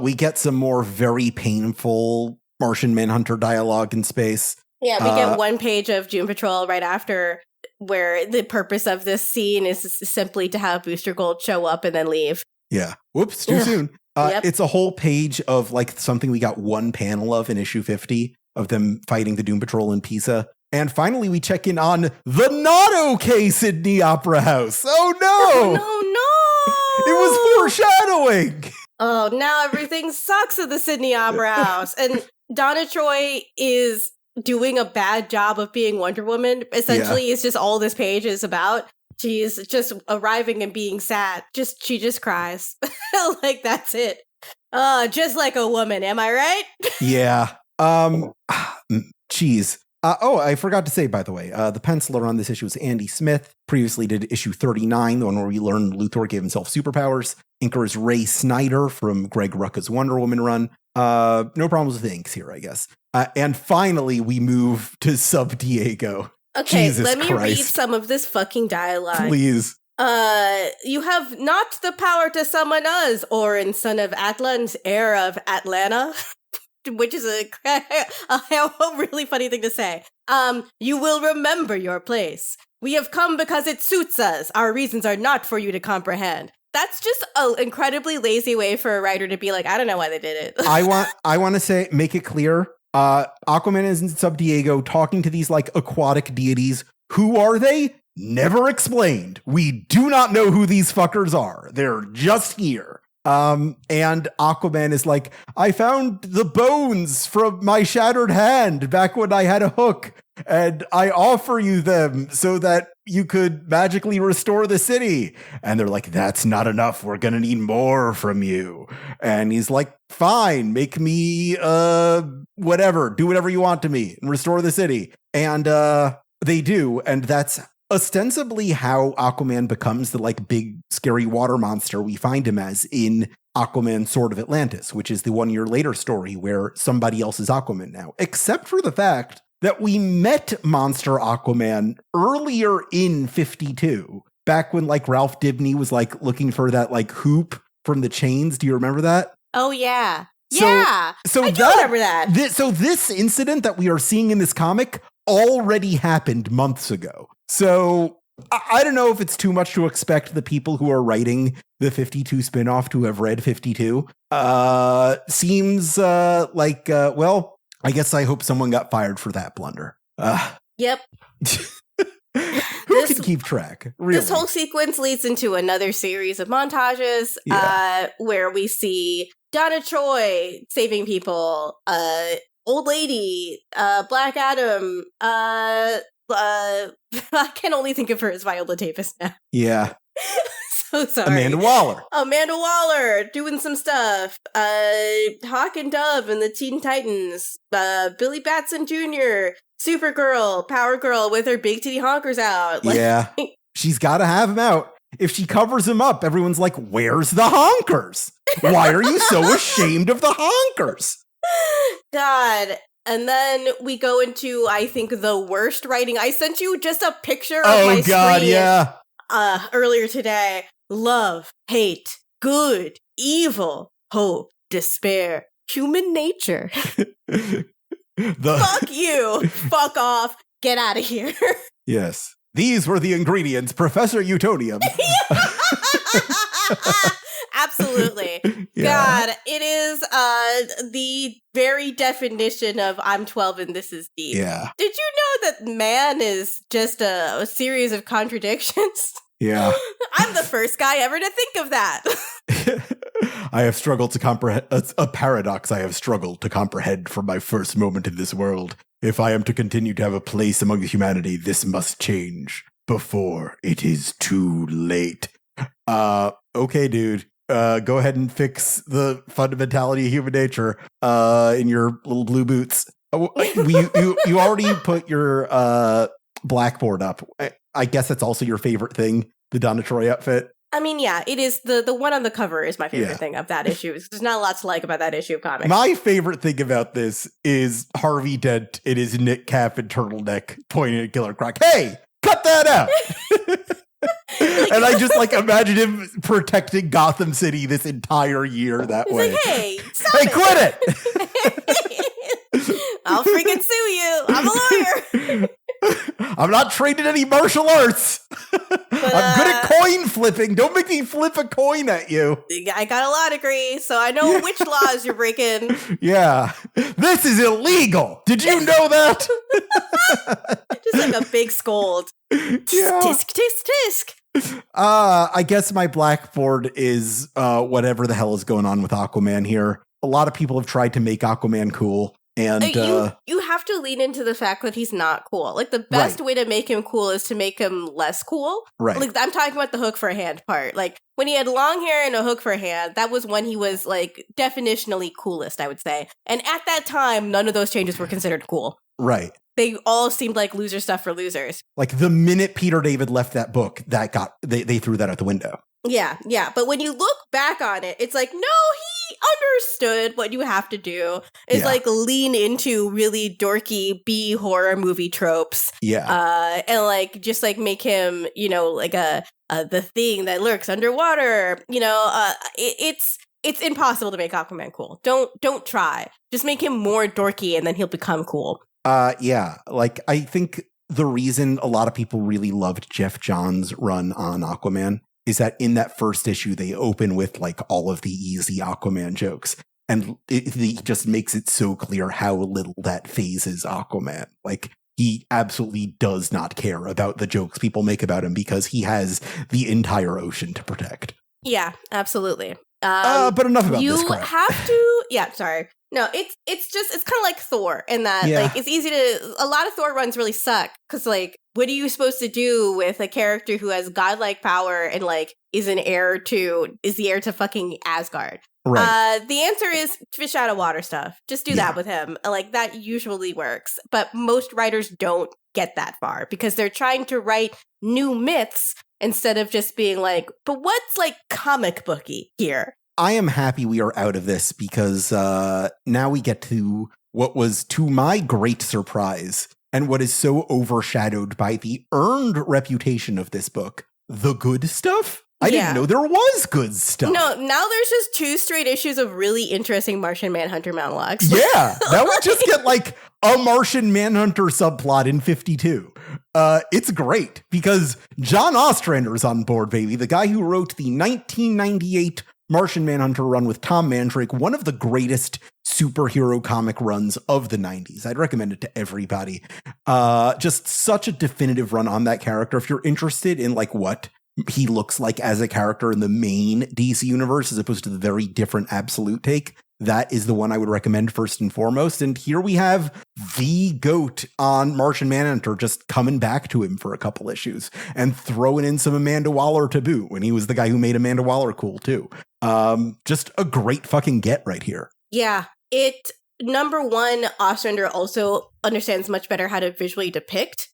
We get some more very painful Martian Manhunter dialogue in space. Yeah, we get one page of Doom Patrol right after, where the purpose of this scene is simply to have Booster Gold show up and then leave. Yeah. Whoops, too soon. It's a whole page of like something we got one panel of in issue 50 of them fighting the Doom Patrol in Pisa. And finally, we check in on the not okay Sydney Opera House. Oh, no. Oh, no. It was foreshadowing. Oh, now everything sucks at the Sydney Opera House. And Donna Troy is doing a bad job of being Wonder Woman. Essentially, it's just all this page is about. She's just arriving and being sad. She just cries. Like, that's it. Just like a woman, am I right? Yeah. Geez. I forgot to say, by the way, the penciler on this issue is Andy Smith. Previously did issue 39, the one where we learned Luthor gave himself superpowers. Inker is Ray Snyder from Greg Rucka's Wonder Woman run. No problems with inks here, I guess. And finally, we move to Sub Diego. Okay, Jesus let me Christ. read some of this fucking dialogue. Please. You have not the power to summon us, Orin, son of Atlan's heir of Atlanta. Which is a really funny thing to say. You will remember your place. We have come because it suits us. Our reasons are not for you to comprehend. That's just an incredibly lazy way for a writer to be like, I don't know why they did it. I want to say, make it clear. Aquaman is in Sub Diego talking to these like aquatic deities. Who are they? Never explained. We do not know who these fuckers are. They're just here. And Aquaman is like, I found the bones from my shattered hand back when I had a hook, and I offer you them so that you could magically restore the city. And they're like, that's not enough. We're going to need more from you. And he's like, fine, make me, whatever, do whatever you want to me and restore the city. And, they do. And that's ostensibly how Aquaman becomes the like big scary water monster we find him as in Aquaman Sword of Atlantis, which is the 1 year later story where somebody else is Aquaman now, except for the fact that we met Monster Aquaman earlier in 52, back when like Ralph Dibny was like looking for that like hoop from the chains. Do you remember that? Oh, yeah. So I do remember that. So this incident that we are seeing in this comic already happened months ago. So I don't know if it's too much to expect the people who are writing the 52 spinoff to have read 52. Seems like, well, I guess I hope someone got fired for that blunder. Yep. Who can keep track? Really? This whole sequence leads into another series of montages where we see Donna Troy saving people, old lady, Black Adam, I can only think of her as Viola Davis now. Yeah. So sorry. Amanda Waller doing some stuff. Hawk and Dove and the Teen Titans. Billy Batson Jr., Supergirl, Power Girl with her big titty honkers out. Yeah. She's got to have him out. If she covers him up, everyone's like, where's the honkers? Why are you so ashamed of the honkers? God. And then we go into, I think, the worst writing. I sent you just a picture of my screen earlier today. Love, hate, good, evil, hope, despair, human nature. Fuck you. Fuck off. Get out of here. Yes. These were the ingredients, Professor Utonium. Absolutely. God, it is the very definition of I'm 12 and this is deep. Yeah. Did you know that man is just a series of contradictions? Yeah. I'm the first guy ever to think of that. I have struggled to comprehend a paradox I have struggled to comprehend from my first moment in this world. If I am to continue to have a place among humanity, this must change before it is too late. Okay, dude. Go ahead and fix the fundamentality of human nature in your little blue boots. You already put your blackboard up. I guess that's also your favorite thing, the Donna Troy outfit. I mean, yeah, it is the one on the cover is my favorite thing of that issue. There's not a lot to like about that issue of comics. My favorite thing about this is Harvey Dent in his knit cap and turtleneck pointing at Killer Croc. Hey, cut that out! And I just imagine him protecting Gotham City this entire year that way. Like, hey, stop it. Quit it! I'll freaking sue you. I'm a lawyer. I'm not trained in any martial arts. But, I'm good at coin flipping. Don't make me flip a coin at you. I got a law degree, so I know which laws you're breaking. Yeah. This is illegal. Did you know that? Just like a big scold. Yeah. Tisk, tisk, tisk. I guess my blackboard is whatever the hell is going on with Aquaman here. A lot of people have tried to make Aquaman cool. And you have to lean into the fact that he's not cool. Like, the best way to make him cool is to make him less cool. Right. Like, I'm talking about the hook for a hand part. Like, when he had long hair and a hook for a hand, that was when he was, definitionally coolest, I would say. And at that time, none of those changes were considered cool. Right. They all seemed like loser stuff for losers. Like, the minute Peter David left that book, they threw that out the window. Yeah. But when you look back on it, it's like, no, he understood what you have to do is lean into really dorky B horror movie tropes. Yeah. And just make him, the thing that lurks underwater. It's impossible to make Aquaman cool. Don't try. Just make him more dorky and then he'll become cool. Yeah. I think the reason a lot of people really loved Jeff Johns' run on Aquaman is that in that first issue, they open with all of the easy Aquaman jokes. And it just makes it so clear how little that phases Aquaman. He absolutely does not care about the jokes people make about him because he has the entire ocean to protect. Yeah, absolutely. But enough about this crap. You have to, sorry. No, it's kind of like Thor in that, it's easy to, a lot of Thor runs really suck, because, what are you supposed to do with a character who has godlike power and, is the heir to fucking Asgard? Right. The answer is fish out of water stuff. Just do that with him. That usually works. But most writers don't get that far, because they're trying to write new myths instead of just being but what's, comic booky here? I am happy we are out of this because now we get to what was, to my great surprise, and what is so overshadowed by the earned reputation of this book, the good stuff. I didn't know there was good stuff. No, now there's just 2 straight issues of really interesting Martian Manhunter monologues. Yeah, that would just get a Martian Manhunter subplot in 52. It's great because John Ostrander is on board, baby. The guy who wrote the 1998 Martian Manhunter run with Tom Mandrake, one of the greatest superhero comic runs of the 90s. I'd recommend it to everybody. Just such a definitive run on that character. If you're interested in what he looks like as a character in the main DC universe, as opposed to the very different Absolute take, that is the one I would recommend first and foremost. And here we have the GOAT on Martian Manhunter just coming back to him for a couple issues and throwing in some Amanda Waller to boot, when he was the guy who made Amanda Waller cool too. Just a great fucking get right here. Yeah. Number one, Ostrander also understands much better how to visually depict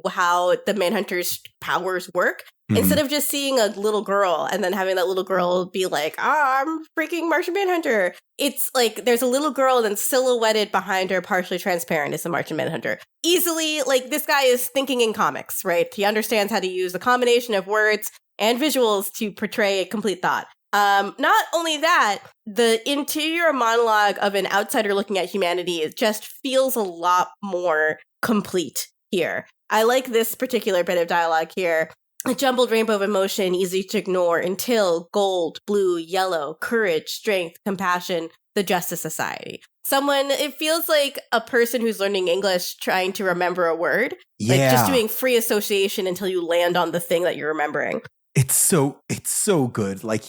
how the Manhunter's powers work. Mm-hmm. Instead of just seeing a little girl and then having that little girl be I'm freaking Martian Manhunter. It's there's a little girl and then silhouetted behind her, partially transparent, is the Martian Manhunter. Easily, this guy is thinking in comics, right? He understands how to use the combination of words and visuals to portray a complete thought. Not only that, the interior monologue of an outsider looking at humanity just feels a lot more complete here. I like this particular bit of dialogue here. A jumbled rainbow of emotion, easy to ignore, until gold, blue, yellow, courage, strength, compassion, the Justice Society. It feels like a person who's learning English trying to remember a word. Yeah. Like just doing free association until you land on the thing that you're remembering. It's so good. Like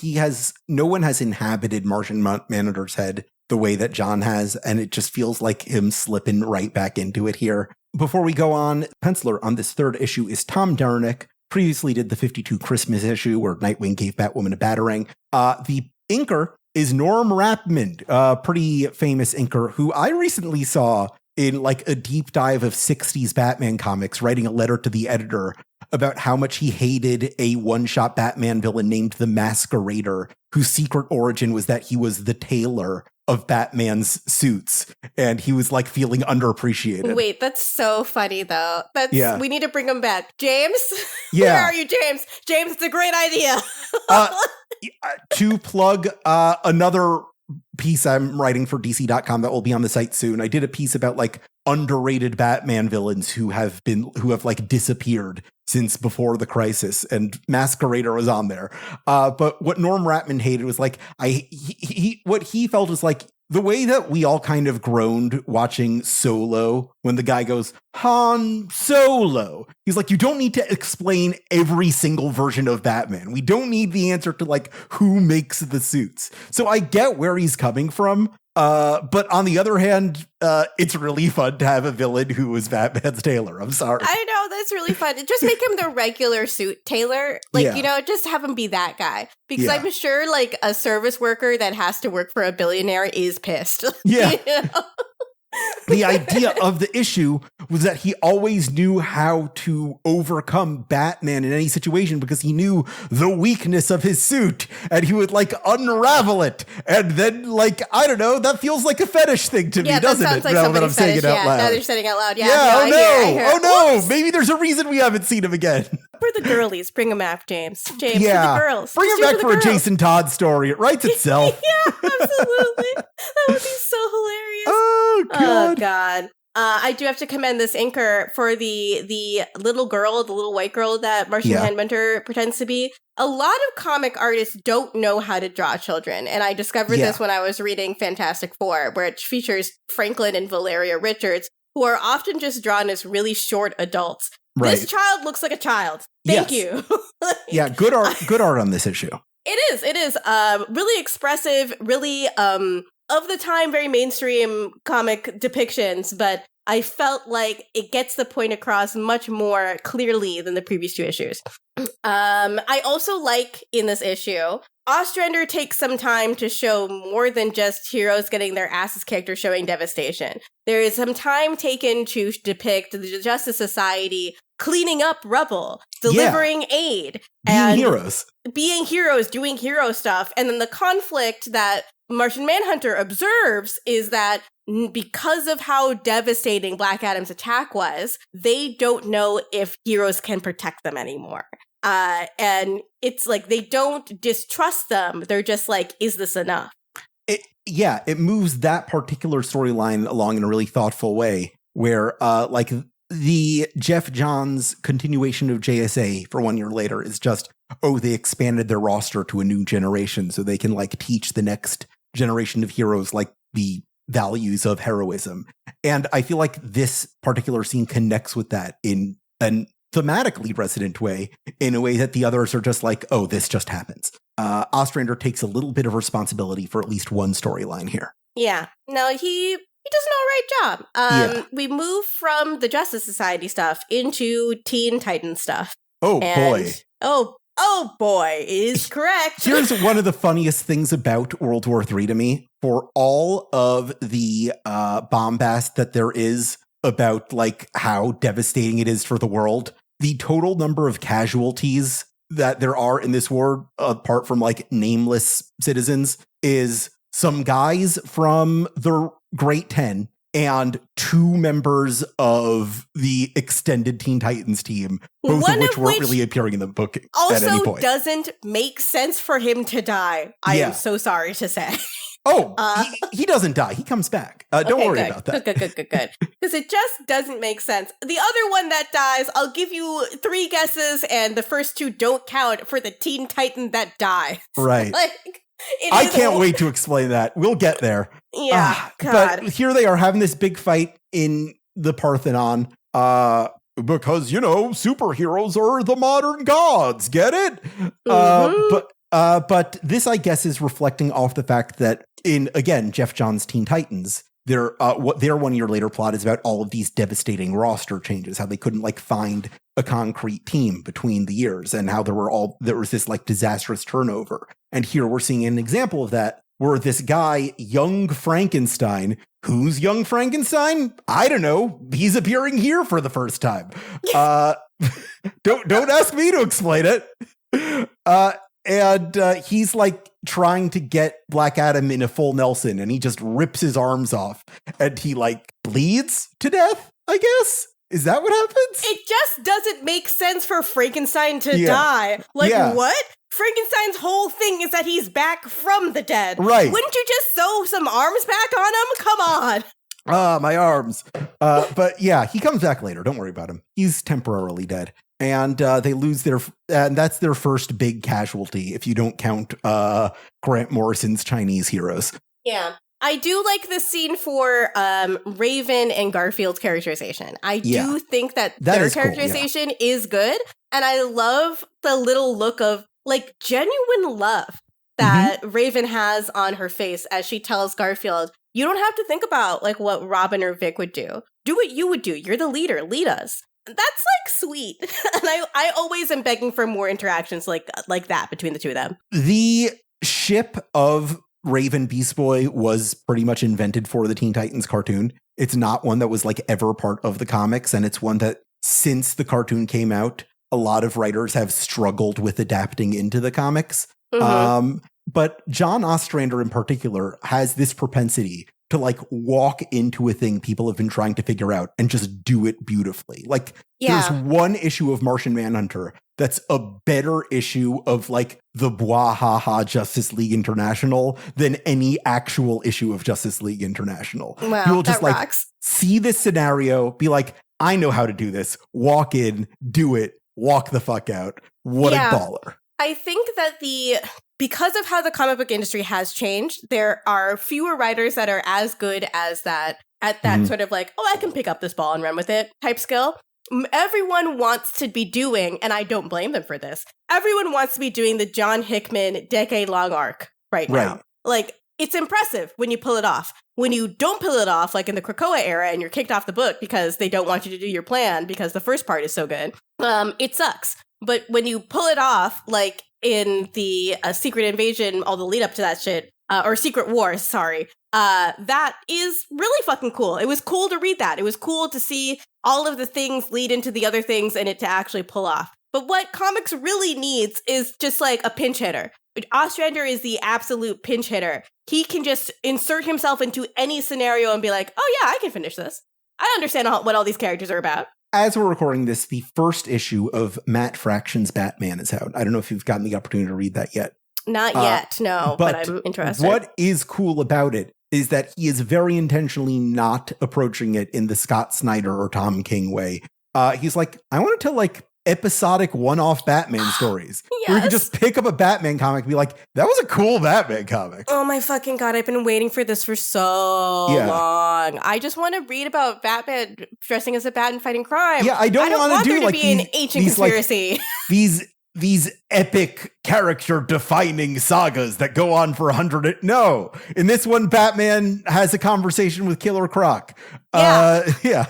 no one has inhabited Martian Manhunter's head the way that John has, and it just feels like him slipping right back into it here. Before we go on, penciler on this third issue is Tom Derenick. Previously did the 52 Christmas issue where Nightwing gave Batwoman a battering. The inker is Norm Rapmund, a pretty famous inker who I recently saw in like a deep dive of 60s Batman comics, writing a letter to the editor about how much he hated a one-shot Batman villain named the Masquerader, whose secret origin was that he was the tailor of Batman's suits, and he was like feeling underappreciated. Wait, that's so funny though. We need to bring him back. James? Yeah. Where are you, James? James, it's a great idea. To plug another piece I'm writing for DC.com that will be on the site soon. I did a piece about like underrated Batman villains who have like disappeared since before the crisis, and Masquerader was on there. But what Norm Rapmund hated was like what he felt was like the way that we all kind of groaned watching Solo when the guy goes, Han Solo. He's like, you don't need to explain every single version of Batman. We don't need the answer to like who makes the suits. So I get where he's coming from. But on the other hand, it's really fun to have a villain who was Batman's tailor. I'm sorry. I know, that's really fun. Just make him the regular suit tailor. Like, just have him be that guy. Because I'm sure like a service worker that has to work for a billionaire is pissed. Yeah. You know? The idea of the issue was that he always knew how to overcome Batman in any situation because he knew the weakness of his suit, and he would like unravel it. And then like, I don't know, that feels like a fetish thing to me, doesn't it? Like now that I'm saying it out loud. Now that you're saying it out loud. Oh no, maybe there's a reason we haven't seen him again. For the girlies, bring him back, James. For the girls. Bring him back for a Jason Todd story. It writes itself. Yeah, absolutely. That would be so hilarious. Oh, God. I do have to commend this inker for the little girl, the little white girl that Martian Manhunter pretends to be. A lot of comic artists don't know how to draw children. And I discovered this when I was reading Fantastic Four, which features Franklin and Valeria Richards, who are often just drawn as really short adults. Right. This child looks like a child. Thank you. Yeah, good art on this issue. It is. Really expressive, really of the time, very mainstream comic depictions, but I felt like it gets the point across much more clearly than the previous two issues. I also like in this issue, Ostrander takes some time to show more than just heroes getting their asses kicked or showing devastation. There is some time taken to depict the Justice Society cleaning up rubble, delivering aid, being heroes, doing hero stuff. And then the conflict that Martian Manhunter observes is that because of how devastating Black Adam's attack was, they don't know if heroes can protect them anymore. And it's like they don't distrust them. They're just like, is this enough? It moves that particular storyline along in a really thoughtful way where like the Jeff Johns continuation of JSA for 1 year later is just, they expanded their roster to a new generation so they can like teach the next generation of heroes like the values of heroism. And I feel like this particular scene connects with that in an thematically resonant way, in a way that the others are just like, this just happens. Ostrander takes a little bit of responsibility for at least one storyline here. Yeah. No, he does an all right job. We move from the Justice Society stuff into Teen Titan stuff. Boy. Oh boy is correct. Here's one of the funniest things about World War III to me. For all of the bombast that there is about like how devastating it is for the world, the total number of casualties that there are in this war, apart from like nameless citizens, is some guys from the Great 10 and 2 members of the extended Teen Titans team, both of which weren't really appearing in the book at any point. Also doesn't make sense for him to die. I am so sorry to say. Oh, he doesn't die. He comes back. Don't worry about that. Good. Because it just doesn't make sense. The other one that dies, I'll give you 3 guesses, and the first 2 don't count for the Teen Titan that dies. Right. I can't wait to explain that. We'll get there. Yeah, God. But here they are having this big fight in the Parthenon. Because, superheroes are the modern gods. Get it? But this, I guess, is reflecting off the fact that in, again, Jeff Johns' Teen Titans, their 1 year later plot is about all of these devastating roster changes, how they couldn't find a concrete team between the years, and how there was this disastrous turnover. And here we're seeing an example of that, where this guy, Young Frankenstein, who's Young Frankenstein? I don't know. He's appearing here for the first time. Don't ask me to explain it. And he's trying to get Black Adam in a full Nelson, and he just rips his arms off, and he bleeds to death, I guess. Is that what happens? It just doesn't make sense for Frankenstein to die. What? Frankenstein's whole thing is that he's back from the dead. Right. Wouldn't you just sew some arms back on him? Come on. My arms. But yeah, he comes back later. Don't worry about him. He's temporarily dead. And they lose and that's their first big casualty, if you don't count Grant Morrison's Chinese heroes. Yeah. I do like this scene for Raven and Garfield's characterization. I do think that their characterization is good. And I love the little look of genuine love that Raven has on her face as she tells Garfield, you don't have to think about what Robin or Vic would do. Do what you would do. You're the leader. Lead us. That's sweet. And I always am begging for more interactions like that between the two of them. The ship of Raven Beast Boy was pretty much invented for the Teen Titans cartoon. It's not one that was ever part of the comics, and it's one that since the cartoon came out, a lot of writers have struggled with adapting into the comics. But John Ostrander in particular has this propensity to walk into a thing people have been trying to figure out and just do it beautifully. There's one issue of Martian Manhunter that's a better issue of the Bwahaha Justice League International than any actual issue of Justice League International. Wow, you'll just rocks. See this scenario, be I know how to do this. Walk in, do it, walk the fuck out. What a baller. I think that because of how the comic book industry has changed, there are fewer writers that are as good as that at that sort of I can pick up this ball and run with it type skill. Everyone wants to be doing, and I don't blame them for this, everyone wants to be doing the John Hickman decade-long arc right now. It's impressive when you pull it off. When you don't pull it off, in the Krakoa era, and you're kicked off the book because they don't want you to do your plan because the first part is so good, it sucks. But when you pull it off, in the Secret Invasion, all the lead up to that shit, or Secret Wars, sorry, that is really fucking cool. It was cool to read that. It was cool to see all of the things lead into the other things and it to actually pull off. But what comics really needs is just a pinch hitter. Ostrander is the absolute pinch hitter. He can just insert himself into any scenario and be oh yeah, I can finish this. I understand what all these characters are about. As we're recording this, the first issue of Matt Fraction's Batman is out. I don't know if you've gotten the opportunity to read that yet. Not yet, no, but I'm interested. What is cool about it is that he is very intentionally not approaching it in the Scott Snyder or Tom King way. He's I want to tell episodic one-off Batman stories. Yes. Where you can just pick up a Batman comic and be that was a cool Batman comic. Oh my fucking God, I've been waiting for this for so long. I just want to read about Batman dressing as a bat and fighting crime. Yeah, I don't want to do there to be an ancient conspiracy. These epic character-defining sagas that go on for 100... No. In this one, Batman has a conversation with Killer Croc. Yeah.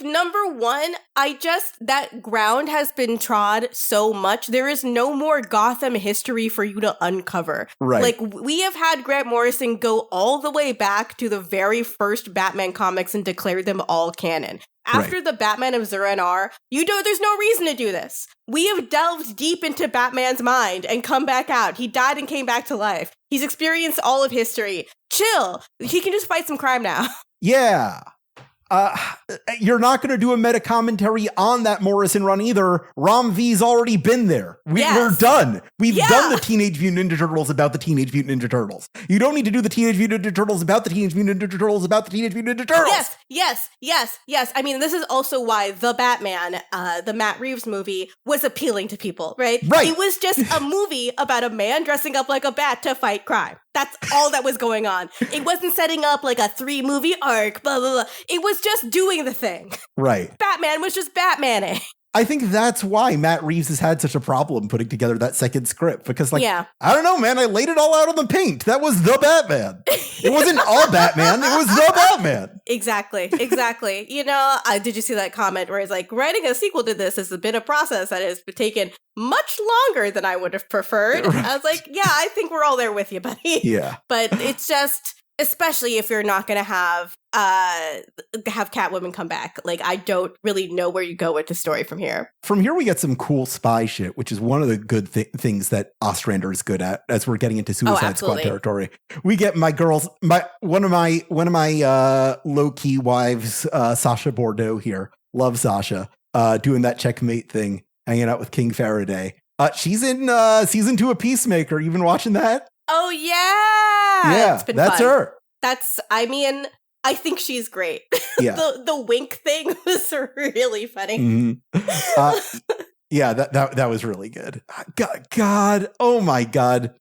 Number one, that ground has been trod so much. There is no more Gotham history for you to uncover. Right. We have had Grant Morrison go all the way back to the very first Batman comics and declare them all canon. After the Batman of Zur-En-Arrh, there's no reason to do this. We have delved deep into Batman's mind and come back out. He died and came back to life. He's experienced all of history. Chill. He can just fight some crime now. Yeah. You're not going to do a meta commentary on that Morrison run either. Rom V's already been there. We're done. We've done the Teenage Mutant Ninja Turtles about the Teenage Mutant Ninja Turtles. You don't need to do the Teenage Mutant Ninja Turtles about the Teenage Mutant Ninja Turtles about the Teenage Mutant Ninja Turtles. Yes. I mean, this is also why The Batman, the Matt Reeves movie, was appealing to people, right? Right. It was just a movie about a man dressing up like a bat to fight crime. That's all that was going on. It wasn't setting up like a 3-movie arc, blah, blah, blah. It was just doing the thing. Right. Batman was just Batmaning. I think that's why Matt Reeves has had such a problem putting together that second script. Because, like, I don't know, man, I laid it all out on the paint. That was the Batman. It wasn't a Batman. It was the Batman. Exactly. You know, did you see that comment where it's like, writing a sequel to this has been a process that has taken much longer than I would have preferred. Right. I was like, yeah, I think we're all there with you, buddy. Yeah. But it's just, especially if you're not going to have Catwoman come back. Like, I don't really know where you go with the story from here. From here, we get some cool spy shit, which is one of the good things that Ostrander is good at. As we're getting into Suicide Squad territory, we get one of my low key wives, Sasha Bordeaux here. Love Sasha, doing that checkmate thing, hanging out with King Faraday. She's in season 2 of Peacemaker. You been watching that? Oh yeah, yeah, it's been that's fun. her. I mean, I think she's great. Yeah. the wink thing was really funny. Mm-hmm. Yeah, that was really good. God, oh my God.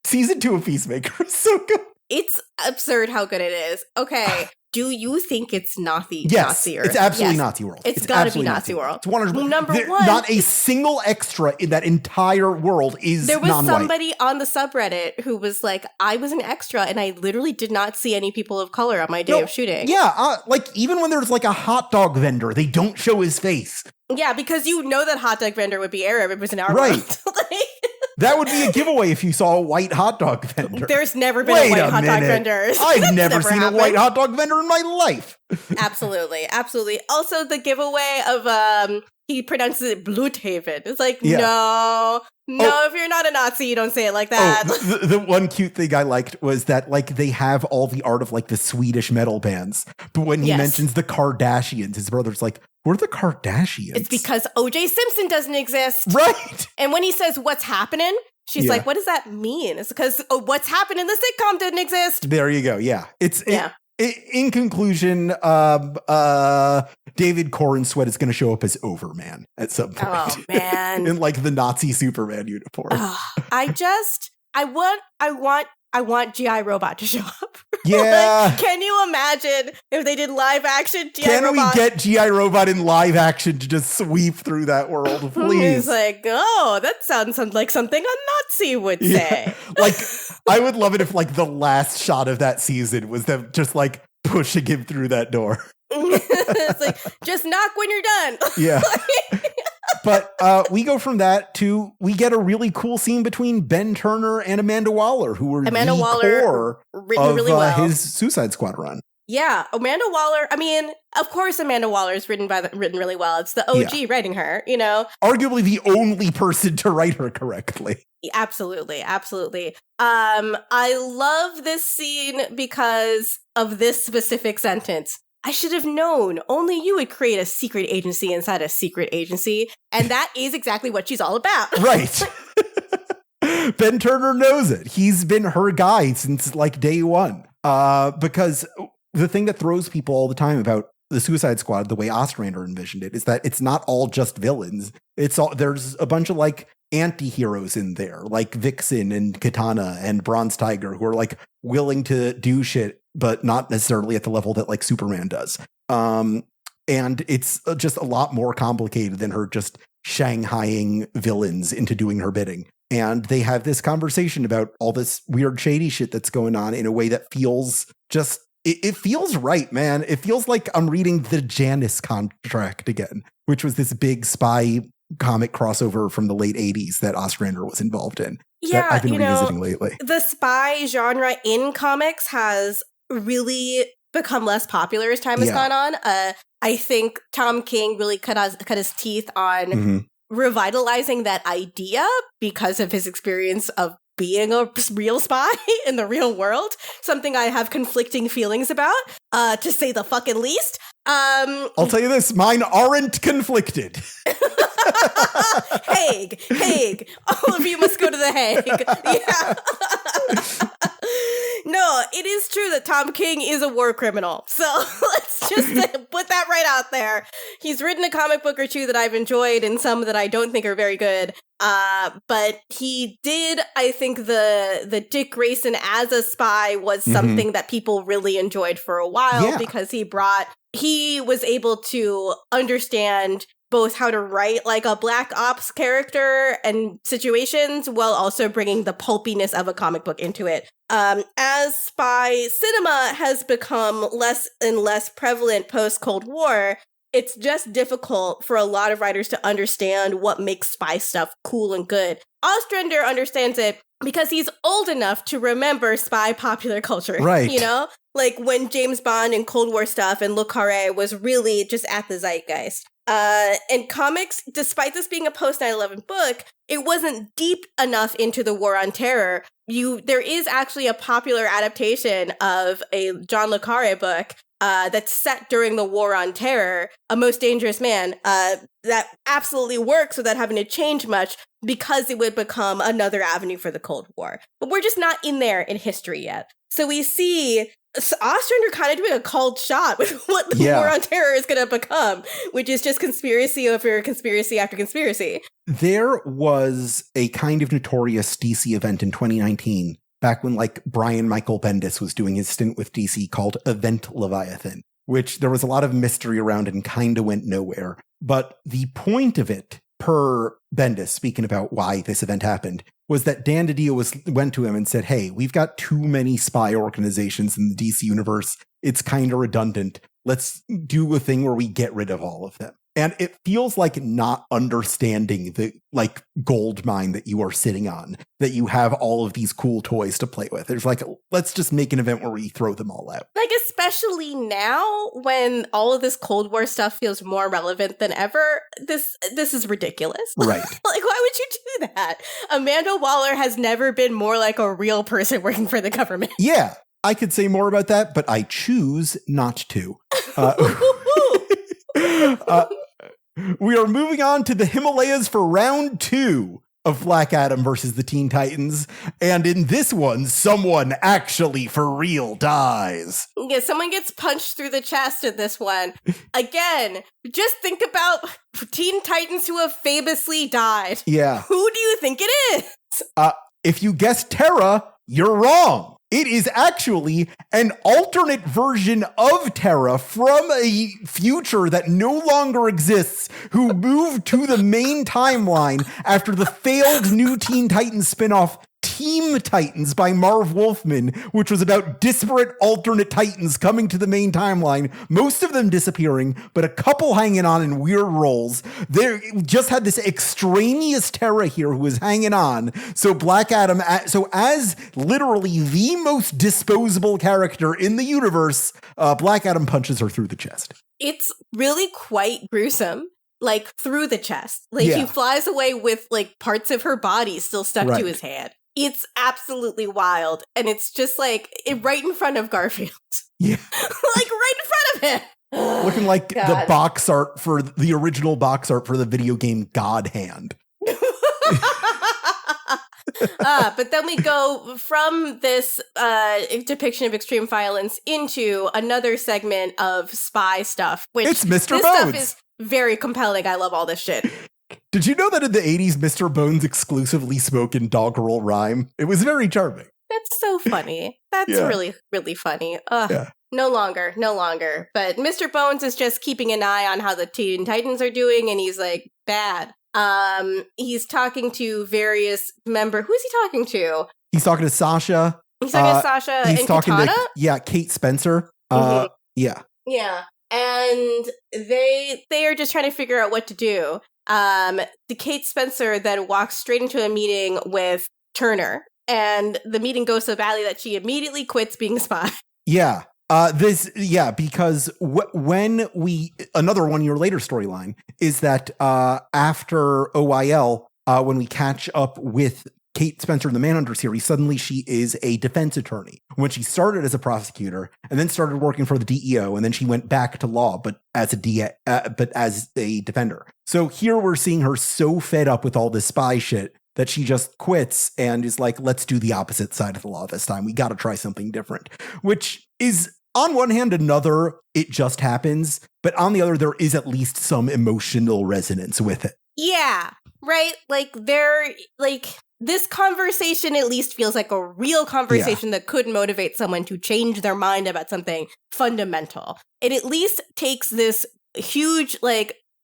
Season 2 of Peacemaker is so good. It's absurd how good it is. Okay. Do you think it's Nazi? Yes, Nazi it's absolutely Nazi world. It's gotta be Nazi world. It's 100%. Number one, not a single extra in that entire world is non-white. There was non-white. somebody on the subreddit who was like, I was an extra and I literally did not see any people of color on my day of shooting. Yeah, like even when there's like a hot dog vendor, they don't show his face. Yeah, because you know that hot dog vendor would be Arab. It was in our right. world. That would be a giveaway if you saw a white hot dog vendor. There's never been a white hot dog vendor. I've never seen a white hot dog vendor in my life. Absolutely. Also, the giveaway of he pronounces it Bluthaven. It's like, no, if you're not a Nazi, you don't say it like that. The one cute thing I liked was that like they have all the art of like the Swedish metal bands, but when he mentions the Kardashians, his brother's like, who are the Kardashians? It's because O.J. Simpson doesn't exist. Right. And when he says, what's happening? She's like, what does that mean? It's because what's happening in the sitcom didn't exist. There you go. Yeah. In conclusion, David Corn Sweat is going to show up as Overman at some point. Oh, man. In like the Nazi Superman uniform. I want G.I. Robot to show up. Yeah. Like, can you imagine if they did live action G.I. Robot? Can we get G.I. Robot in live action to just sweep through that world, please? He's like, that sounds like something a Nazi would say. Like, I would love it if like the last shot of that season was them just like pushing him through that door. It's like, just knock when you're done. Yeah. But we go from that to, we get a really cool scene between Ben Turner and Amanda Waller, who were Amanda the Waller core written of really well. His Suicide Squad run. Yeah, Amanda Waller. I mean, of course, Amanda Waller is written really well. It's the OG writing her, you know. Arguably the only person to write her correctly. Absolutely. I love this scene because of this specific sentence. I should have known. Only you would create a secret agency inside a secret agency. And that is exactly what she's all about. Right. Ben Turner knows it. He's been her guy since like day one. Because the thing that throws people all the time about the Suicide Squad, the way Ostrander envisioned it, is that it's not all just villains. There's a bunch of like anti-heroes in there, like Vixen and Katana and Bronze Tiger, who are like willing to do shit, but not necessarily at the level that like Superman does. And it's just a lot more complicated than her just shanghaiing villains into doing her bidding. And they have this conversation about all this weird shady shit that's going on in a way that feels just, it feels right, man. It feels like I'm reading the Janus Contract again, which was this big spy comic crossover from the late 80s that Ostrander was involved in. Yeah, that I've been revisiting lately. The spy genre in comics has really become less popular as time has gone on. I think Tom King really cut his teeth on revitalizing that idea because of his experience of being a real spy in the real world. Something I have conflicting feelings about, to say the fucking least. I'll tell you this, mine aren't conflicted. Hague. All of you must go to the Hague. Yeah. No, it is true that Tom King is a war criminal. So let's just put that right out there. He's written a comic book or two that I've enjoyed and some that I don't think are very good. But he did, I think the Dick Grayson as a spy was something that people really enjoyed for a while because he was able to understand both how to write like a black ops character and situations while also bringing the pulpiness of a comic book into it. As spy cinema has become less and less prevalent post-Cold War, it's just difficult for a lot of writers to understand what makes spy stuff cool and good. Ostrander understands it because he's old enough to remember spy popular culture. Right. You know? Like when James Bond and Cold War stuff and Le Carré was really just at the zeitgeist. And comics, despite this being a post 9/11 book, it wasn't deep enough into the War on Terror. There is actually a popular adaptation of a John Le Carré book that's set during the War on Terror, A Most Dangerous Man, that absolutely works without having to change much because it would become another avenue for the Cold War. But we're just not in there in history yet. So we see Ostrander kind of doing a cold shot with what the War on Terror is going to become, which is just conspiracy over conspiracy after conspiracy. There was a kind of notorious DC event in 2019, back when like Brian Michael Bendis was doing his stint with DC, called Event Leviathan, which there was a lot of mystery around and kind of went nowhere. But the point of it, per Bendis, speaking about why this event happened, was that Dan DiDio went to him and said, hey, we've got too many spy organizations in the DC universe. It's kind of redundant. Let's do a thing where we get rid of all of them. And it feels like not understanding the like gold mine that you are sitting on, that you have all of these cool toys to play with. There's like, let's just make an event where we throw them all out. Like, especially now when all of this Cold War stuff feels more relevant than ever, this is ridiculous. Right. Like, why would you do that? Amanda Waller has never been more like a real person working for the government. Yeah, I could say more about that, but I choose not to. We are moving on to the Himalayas for round 2 of Black Adam versus the Teen Titans. And in this one, someone actually for real dies. Yeah, someone gets punched through the chest in this one. Again, just think about Teen Titans who have famously died. Yeah. Who do you think it is? If you guessed Terra, you're wrong. It is actually an alternate version of Terra from a future that no longer exists, who moved to the main timeline after the failed New Teen Titans spinoff Team Titans by Marv Wolfman, which was about disparate alternate Titans coming to the main timeline, most of them disappearing, but a couple hanging on in weird roles. They just had this extraneous Terra here who was hanging on. So Black Adam, as literally the most disposable character in the universe, Black Adam punches her through the chest. It's really quite gruesome. Like, through the chest. Like, he flies away with, like, parts of her body still stuck to his hand. It's absolutely wild. And it's just, like, right in front of Garfield. Yeah. Like, right in front of him. Looking like the box art for the original box art for the video game God Hand. But then we go from this depiction of extreme violence into another segment of spy stuff. Which it's Mr. Bones. Stuff is very compelling. I love all this shit. Did you know that in the 80s, Mr. Bones exclusively spoke in doggerel rhyme? It was very charming. That's so funny. That's really, really funny. No longer. But Mr. Bones is just keeping an eye on how the Teen Titans are doing, and he's like, bad. He's talking to various members. Who is he talking to? He's talking to Sasha. He's talking to Sasha and Katana? Kate Spencer. Yeah. Yeah. And they are just trying to figure out what to do. The Kate Spencer then walks straight into a meeting with Turner, and the meeting goes so badly that she immediately quits being a spy. Yeah. Because when another 1 year later storyline is that after OIL, when we catch up with Kate Spencer in the Manhunter series, suddenly she is a defense attorney. when she started as a prosecutor and then started working for the DEO, and then she went back to law, but as a defender. So here we're seeing her so fed up with all this spy shit that she just quits and is like, let's do the opposite side of the law this time. We got to try something different, which is on one hand another, it just happens, but on the other, there is at least some emotional resonance with it. Yeah, right? This conversation at least feels like a real conversation that could motivate someone to change their mind about something fundamental. It at least takes this huge,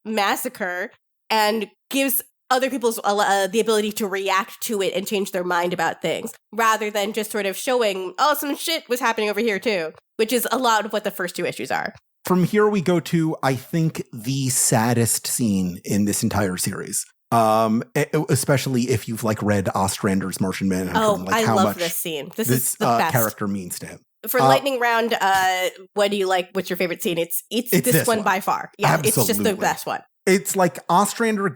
massacre and gives other people the ability to react to it and change their mind about things, rather than just sort of showing, oh, some shit was happening over here too, which is a lot of what the first two issues are. From here we go to, I think, the saddest scene in this entire series. Especially if you've read Ostrander's Martian Manhunter. Oh, I love this scene. This is the best. Character means to him. For lightning round, what do you like? What's your favorite scene? It's this one by far. Yeah, absolutely. It's just the best one. It's like Ostrander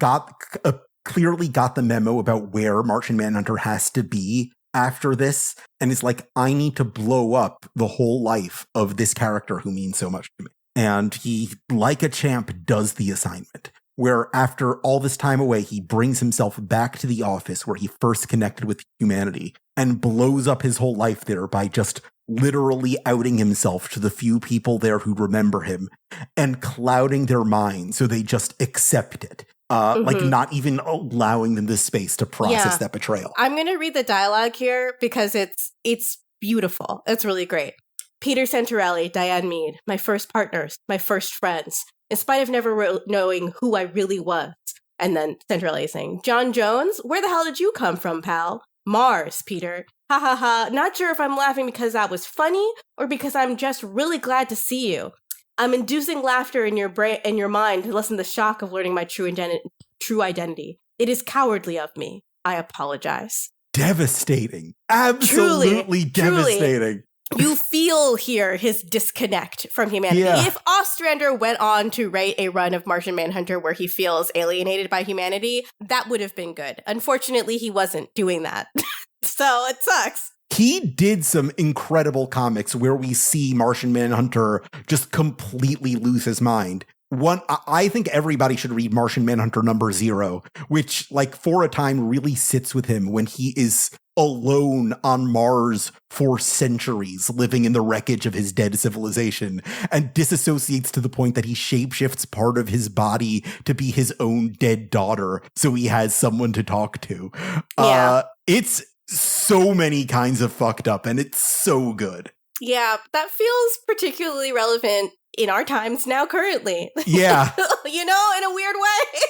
clearly got the memo about where Martian Manhunter has to be after this, and it's like, I need to blow up the whole life of this character who means so much to me. And he, like a champ, does the assignment, where after all this time away, he brings himself back to the office where he first connected with humanity and blows up his whole life there by just literally outing himself to the few people there who remember him and clouding their minds so they just accept it. Not even allowing them the space to process that betrayal. I'm going to read the dialogue here because it's beautiful. It's really great. Peter Santorelli, Diane Mead, my first partners, my first friends, in spite of never knowing who I really was. And then Santorelli saying, John Jones, where the hell did you come from, pal? Mars, Peter. Ha ha ha. Not sure if I'm laughing because that was funny or because I'm just really glad to see you. I'm inducing laughter in your brain and your mind to lessen the shock of learning my true identity. It is cowardly of me. I apologize. Devastating. Absolutely devastating. Truly. You feel here his disconnect from humanity. Yeah. If Ostrander went on to write a run of Martian Manhunter where he feels alienated by humanity, that would have been good. Unfortunately, he wasn't doing that. So it sucks. He did some incredible comics where we see Martian Manhunter just completely lose his mind. I think everybody should read Martian Manhunter #0, which, for a time really sits with him when he is alone on Mars for centuries, living in the wreckage of his dead civilization, and disassociates to the point that he shapeshifts part of his body to be his own dead daughter, so he has someone to talk to. Yeah. It's so many kinds of fucked up, and it's so good. Yeah, that feels particularly relevant in our times now currently. Yeah. In a weird way.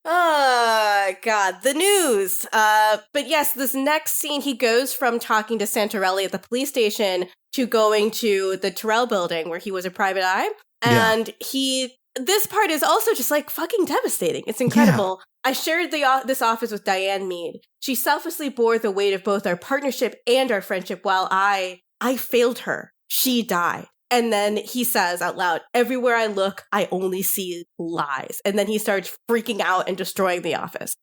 Oh, God, the news. But yes, this next scene, he goes from talking to Santorelli at the police station to going to the Terrell building where he was a private eye. And this part is also just fucking devastating. It's incredible. Yeah. I shared this office with Diane Mead. She selflessly bore the weight of both our partnership and our friendship while I failed her. She died. And then he says out loud, everywhere I look, I only see lies. And then he starts freaking out and destroying the office.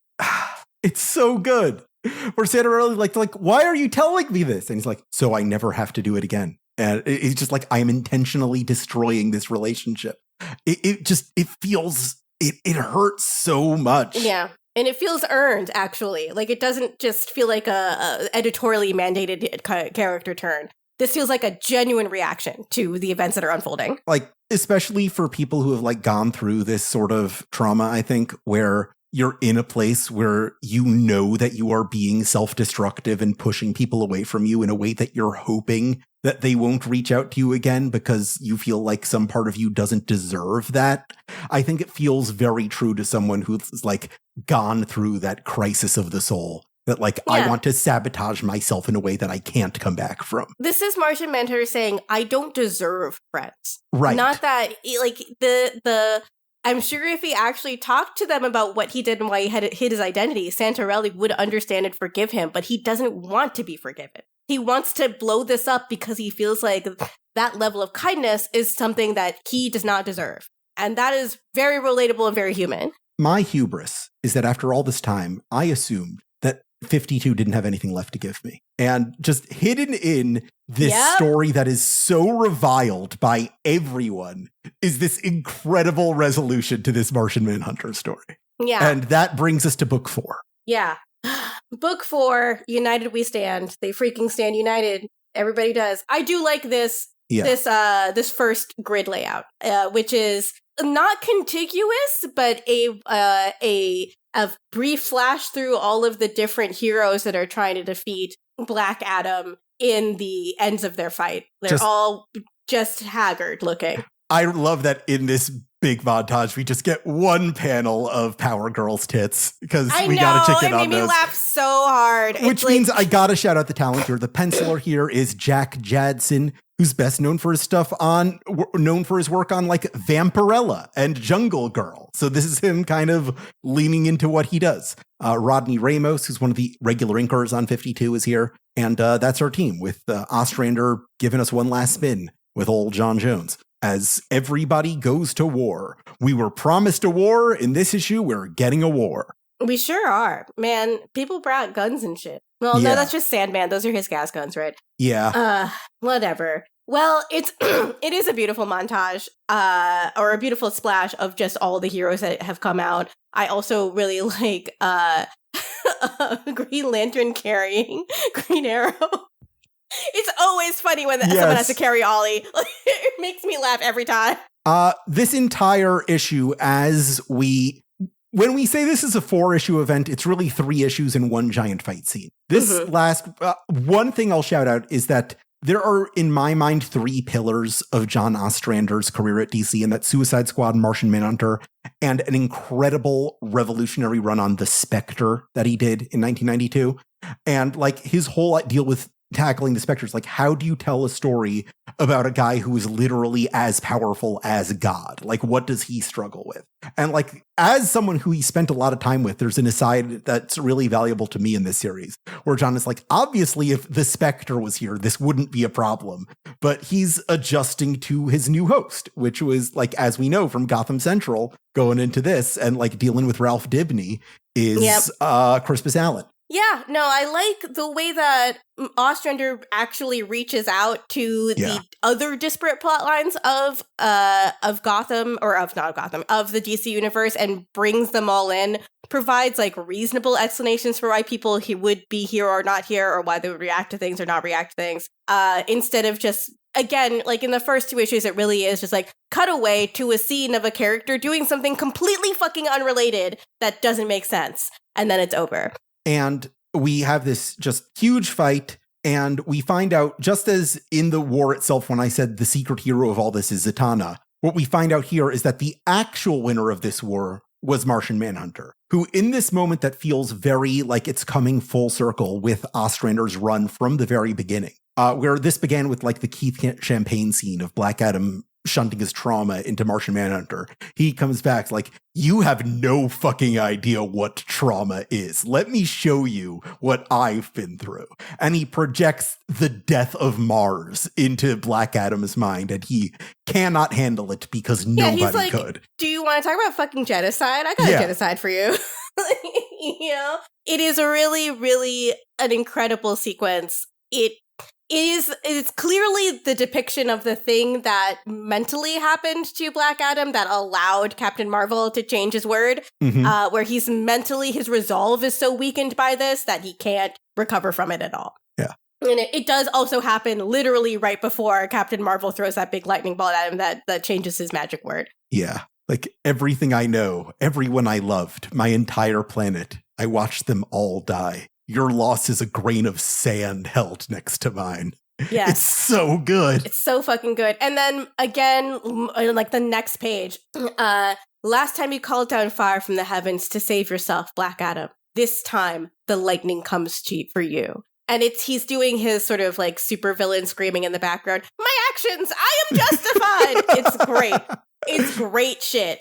It's so good. Where Santorelli why are you telling me this? And he's like, so I never have to do it again. And it's just I am intentionally destroying this relationship. It feels, it hurts so much. Yeah. And it feels earned, actually. It doesn't just feel like a editorially mandated character turn. This feels like a genuine reaction to the events that are unfolding. Especially for people who have gone through this sort of trauma, I think, where you're in a place where you know that you are being self-destructive and pushing people away from you in a way that you're hoping that they won't reach out to you again because you feel like some part of you doesn't deserve that. I think it feels very true to someone who's gone through that crisis of the soul. That I want to sabotage myself in a way that I can't come back from. This is Martian Manhunter saying, I don't deserve friends. Right. Not that, I'm sure if he actually talked to them about what he did and why he had hid his identity, Santorelli would understand and forgive him, but he doesn't want to be forgiven. He wants to blow this up because he feels like that level of kindness is something that he does not deserve. And that is very relatable and very human. My hubris is that after all this time, I assumed that 52 didn't have anything left to give me. And just hidden in this story that is so reviled by everyone is this incredible resolution to this Martian Manhunter story. Yeah. And that brings us to book 4. Yeah. Book 4, United We Stand. They freaking stand united. Everybody does. I do like this first grid layout, which is not contiguous, but a brief flash through all of the different heroes that are trying to defeat Black Adam in the ends of their fight. They're all just haggard looking. I love that in this big montage, we just get one panel of Power Girl's tits because we got a ticket on those. It made me laugh so hard. Which means I got to shout out the talent here. The penciler here is Jack Jadson, who's best known for his work on like Vampirella and Jungle Girl. So this is him kind of leaning into what he does. Rodney Ramos, who's one of the regular inkers on 52, is here. And that's our team with Ostrander giving us one last spin with old John Jones. As everybody goes to war. We were promised a war. In this issue, we're getting a war. We sure are. Man, people brought guns and shit. Well, no, that's just Sandman. Those are his gas guns, right? Yeah. Whatever. Well, it is a beautiful montage, or a beautiful splash of just all the heroes that have come out. I also really like Green Lantern carrying Green Arrow. It's always funny when someone has to carry Ollie. It makes me laugh every time. This entire issue, when we say this is a 4-issue event, it's really 3 issues in one giant fight scene. This one thing I'll shout out is that there are, in my mind, 3 pillars of John Ostrander's career at DC, and that's Suicide Squad, Martian Manhunter, and an incredible revolutionary run on The Spectre that he did in 1992. And like his whole deal with tackling the Spectres, like how do you tell a story about a guy who is literally as powerful as God? Like what does he struggle with? And like as someone who he spent a lot of time with, there's an aside that's really valuable to me in this series where John is like, obviously if the Spectre was here, this wouldn't be a problem, but he's adjusting to his new host, which was like, as we know from Gotham Central going into this and like dealing with Ralph Dibny is Crispus Allen. Yeah, no, I like the way that Ostrander actually reaches out to the other disparate plot lines of Gotham, or of not Gotham, of the DC universe and brings them all in, provides like reasonable explanations for why people would be here or not here, or why they would react to things or not react to things, instead of just, again, like in the first 2 issues, it really is just like cut away to a scene of a character doing something completely fucking unrelated that doesn't make sense, and then it's over. And we have this just huge fight, and we find out, just as in the war itself, when I said the secret hero of all this is Zatanna, what we find out here is that the actual winner of this war was Martian Manhunter, who in this moment that feels very like it's coming full circle with Ostrander's run from the very beginning, where this began with like the Keith Champagne scene of Black Adam shunting his trauma into Martian Manhunter. He comes back like, you have no fucking idea what trauma is. Let me show you what I've been through. And he projects the death of Mars into Black Adam's mind, and he cannot handle it because nobody could. Do you want to talk about fucking genocide? I got a genocide for you. You know? It is a really, really an incredible sequence. It's clearly the depiction of the thing that mentally happened to Black Adam that allowed Captain Marvel to change his word, where he's mentally, his resolve is so weakened by this that he can't recover from it at all. Yeah. And it does also happen literally right before Captain Marvel throws that big lightning bolt at him that changes his magic word. Yeah. Like everything I know, everyone I loved, my entire planet, I watched them all die. Your loss is a grain of sand held next to mine. Yeah. It's so good. It's so fucking good. And then again, like the next page, last time you called down fire from the heavens to save yourself, Black Adam. This time the lightning comes for you. And he's doing his sort of like supervillain screaming in the background. My actions, I am justified. It's great. It's great shit.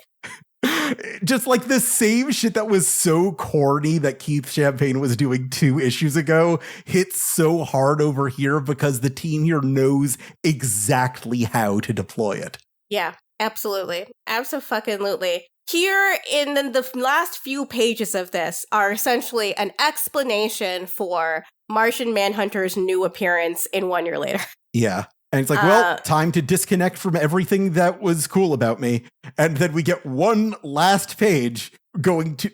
Just like the same shit that was so corny that Keith Champagne was doing 2 issues ago hits so hard over here because the team here knows exactly how to deploy it. Yeah. Absolutely. Abso-fucking-lutely. Here in the last few pages of this are essentially an explanation for Martian Manhunter's new appearance in 1 year later. Yeah. And it's like, well, time to disconnect from everything that was cool about me. And then we get one last page going to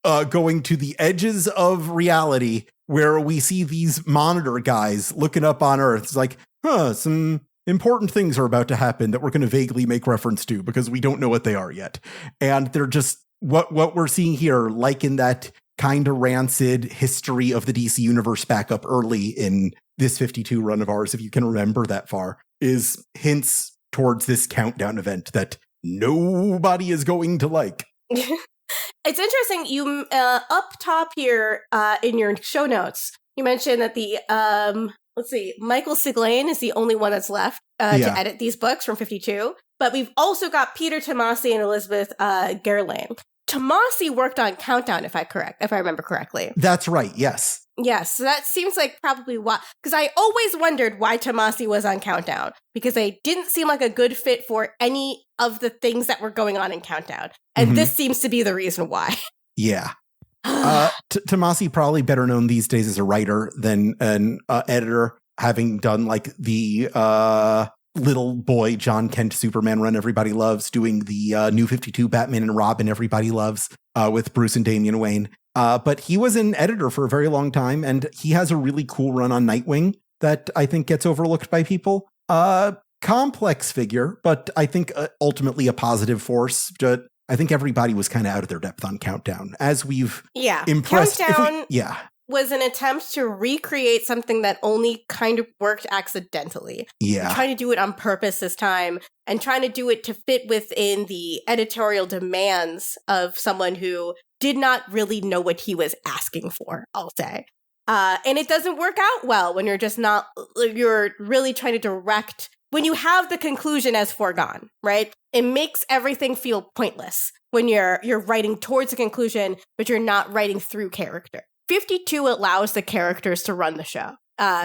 the edges of reality where we see these monitor guys looking up on Earth. It's like, some important things are about to happen that we're going to vaguely make reference to because we don't know what they are yet. And they're just what we're seeing here, like in that kind of rancid history of the DC universe back up early in this 52 run of ours, if you can remember that far, is hints towards this countdown event that nobody is going to like. It's interesting. You up top here in your show notes, you mentioned that the Michael Siglain is the only one that's left to edit these books from 52. But we've also got Peter Tomasi and Elizabeth Gerlain. Tomasi worked on Countdown, if I remember correctly. That's right. Yes. Yes, so that seems like probably why, because I always wondered why Tomasi was on Countdown, because they didn't seem like a good fit for any of the things that were going on in Countdown. And this seems to be the reason why. Yeah. Tomasi, probably better known these days as a writer than an editor, having done like the little boy John Kent Superman run everybody loves, doing the New 52 Batman and Robin everybody loves with Bruce and Damian Wayne. But he was an editor for a very long time, and he has a really cool run on Nightwing that I think gets overlooked by people. Complex figure, but I think ultimately a positive force. I think everybody was kind of out of their depth on Countdown, as we've impressed. Countdown was an attempt to recreate something that only kind of worked accidentally. Yeah. Trying to do it on purpose this time, and trying to do it to fit within the editorial demands of someone who did not really know what he was asking for, I'll say. And it doesn't work out well when you're really trying to direct, when you have the conclusion as foregone, right? It makes everything feel pointless when you're writing towards a conclusion, but you're not writing through character. 52 allows the characters to run the show.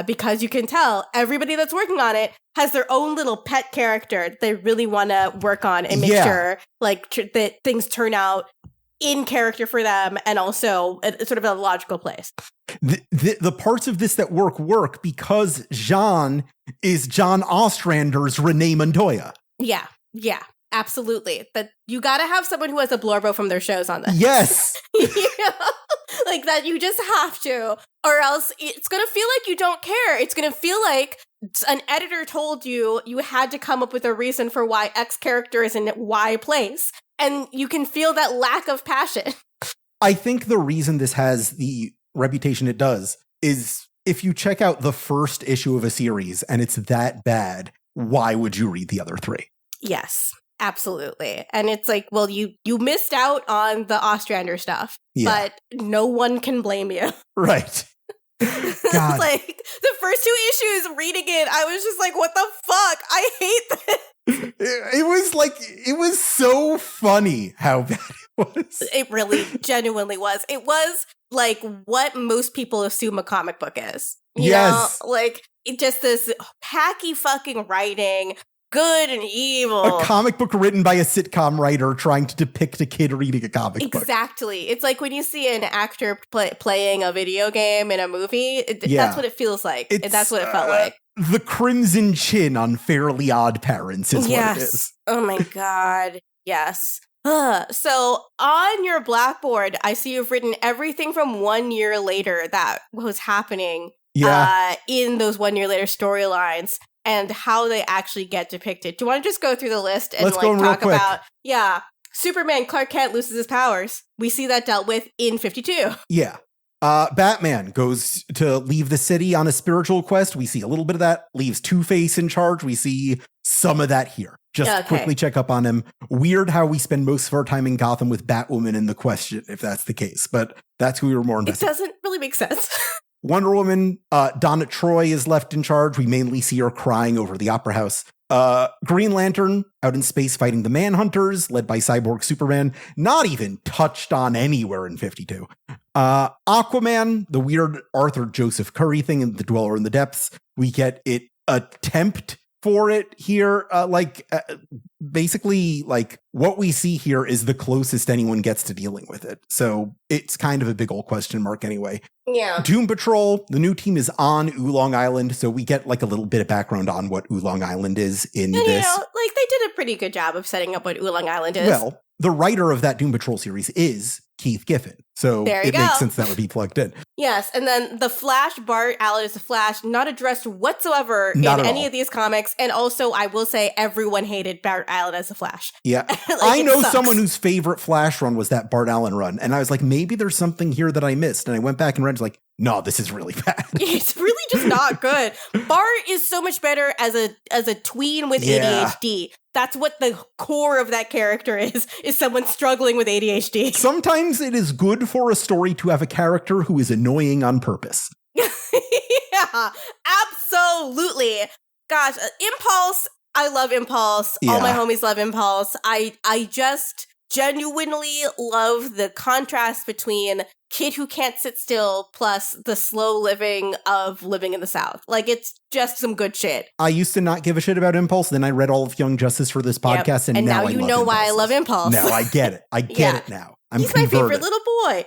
Because you can tell everybody that's working on it has their own little pet character that they really want to work on and make sure that things turn out in character for them, and also sort of a logical place. The parts of this that work because Jean is John Ostrander's Renee Montoya. Yeah, absolutely. But you got to have someone who has a blurbo from their shows on this. Yes. Like that, you just have to, or else it's going to feel like you don't care. It's going to feel like an editor told you had to come up with a reason for why X character is in Y place. And you can feel that lack of passion. I think the reason this has the reputation it does is if you check out the first issue of a series and it's that bad, why would you read the other three? Yes, absolutely. And it's like, well, you missed out on the Ostrander stuff, but no one can blame you. Right. God. Like the first 2 issues, reading it, I was just like, what the fuck? I hate this. It was so funny how bad it was. It really genuinely was. It was like what most people assume a comic book is. You know? Like it just this hacky fucking writing, good and evil. A comic book written by a sitcom writer trying to depict a kid reading a comic book. Exactly. It's like when you see an actor playing a video game in a movie, that's what it feels like. That's what it felt like. The Crimson Chin on Fairly Odd Parents is what it is. Oh my God. Yes. So on your blackboard, I see you've written everything from 1 year later that was happening in those 1 year later storylines and how they actually get depicted. Do you want to just go through the list and talk about, Superman, Clark Kent loses his powers. We see that dealt with in 52. Yeah. Batman goes to leave the city on a spiritual quest. We see a little bit of that. Leaves Two-Face in charge. We see some of that here. Just quickly check up on him. Weird how we spend most of our time in Gotham with Batwoman in the question, if that's the case. But that's who we were more invested. It doesn't really make sense. Wonder Woman, Donna Troy is left in charge. We mainly see her crying over the Opera House. Green Lantern out in space fighting the Manhunters, led by Cyborg Superman, not even touched on anywhere in 52. Aquaman, the weird Arthur Joseph Curry thing in The Dweller in the Depths. We get it attempt for it here. Basically, like, what we see here is the closest anyone gets to dealing with it. So it's kind of a big old question mark anyway. Yeah. Doom Patrol, the new team is on Oolong Island, so we get like a little bit of background on what Oolong Island is in this. You know, like, they did a pretty good job of setting up what Oolong Island is. Well, the writer of that Doom Patrol series is Keith Giffen, so it makes sense that would be plugged in. Yes, and then the Flash, Bart Allen is the Flash, not addressed whatsoever in any of these comics, and also, I will say, everyone hated Bart Allen as the Flash. Yeah. Like, I know someone whose favorite Flash run was that Bart Allen run, and I was like, maybe there's something here that I missed, and I went back and read, like, no, this is really bad. It's really just not good. Bart is so much better as a tween with ADHD. That's what the core of that character is someone struggling with ADHD. Sometimes it is good for a story to have a character who is annoying on purpose. Yeah, absolutely. Gosh, Impulse, I love Impulse. Yeah. All my homies love Impulse. I just genuinely love the contrast between kid who can't sit still plus the slow living of living in the South. Like, it's just some good shit. I used to not give a shit about Impulse. Then I read all of Young Justice for this podcast, and now you know why I love Impulse. Now I get it. I get it now. He's my favorite little boy.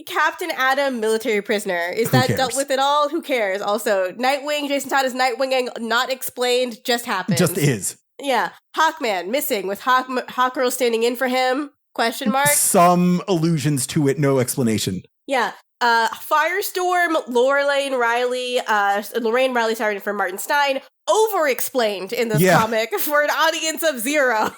Captain Atom, military prisoner. Is that dealt with at all? Who cares? Also, Nightwing, Jason Todd is Nightwinging, not explained, just happens. Just is. Yeah. Hawkman, missing, with Hawkgirl standing in for him? Question mark? Some allusions to it, no explanation. Yeah. Firestorm, Lorraine Riley, starring for Martin Stein, over-explained in this comic for an audience of 0.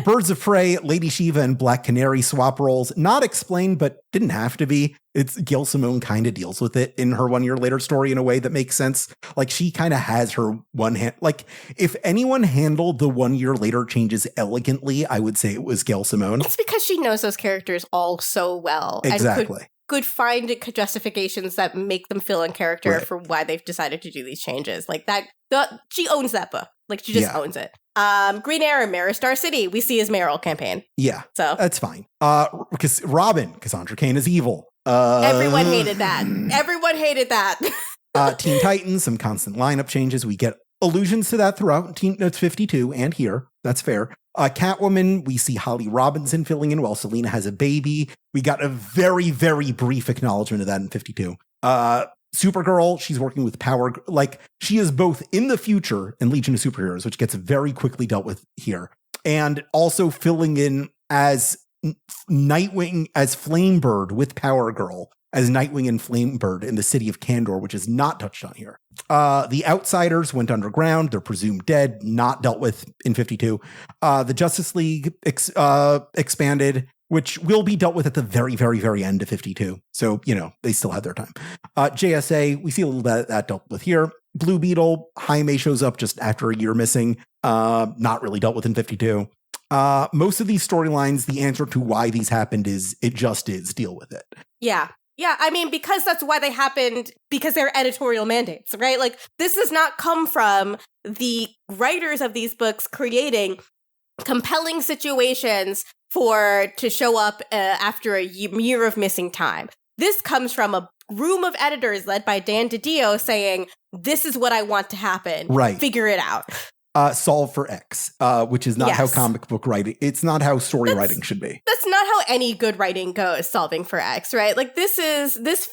Birds of Prey, Lady Shiva, and Black Canary swap roles. Not explained, but didn't have to be. It's Gail Simone kind of deals with it in her 1 year later story in a way that makes sense. Like, she kind of has her one hand. Like, if anyone handled the 1 year later changes elegantly, I would say it was Gail Simone. It's because she knows those characters all so well. Exactly. And could find justifications that make them feel in character for why they've decided to do these changes. Like that, she owns that book. Like, she just owns it. Green Arrow, Mirror Star City, we see his mayoral campaign. Yeah, so that's fine. Because Robin, Cassandra Cain is evil. Everyone hated that. Everyone hated that. Teen Titans, some constant lineup changes. We get allusions to that throughout Teen 52 and here. That's fair. Catwoman, we see Holly Robinson filling in while Selena has a baby. We got a very, very brief acknowledgement of that in 52. Supergirl, she's working with Power. Like, she is both in the future and Legion of Superheroes, which gets very quickly dealt with here. And also filling in as Nightwing, as Flamebird with Power Girl, as Nightwing and Flamebird in the city of Kandor, which is not touched on here. The Outsiders went underground. They're presumed dead, not dealt with in 52. The Justice League expanded, which will be dealt with at the very, very, very end of 52. So, you know, they still have their time. JSA, we see a little bit of that dealt with here. Blue Beetle, Jaime shows up just after a year missing. Not really dealt with in 52. Most of these storylines, the answer to why these happened is it just is. Deal with it. Yeah. Yeah, I mean, because that's why they happened, because they're editorial mandates, right? Like, this does not come from the writers of these books creating compelling situations to show up after a year of missing time. This comes from a room of editors led by Dan DiDio saying, this is what I want to happen. Right. Figure it out. Solve for X, which is not how comic book writing, it's not how story writing should be. That's not how any good writing goes, solving for X, right? Like, this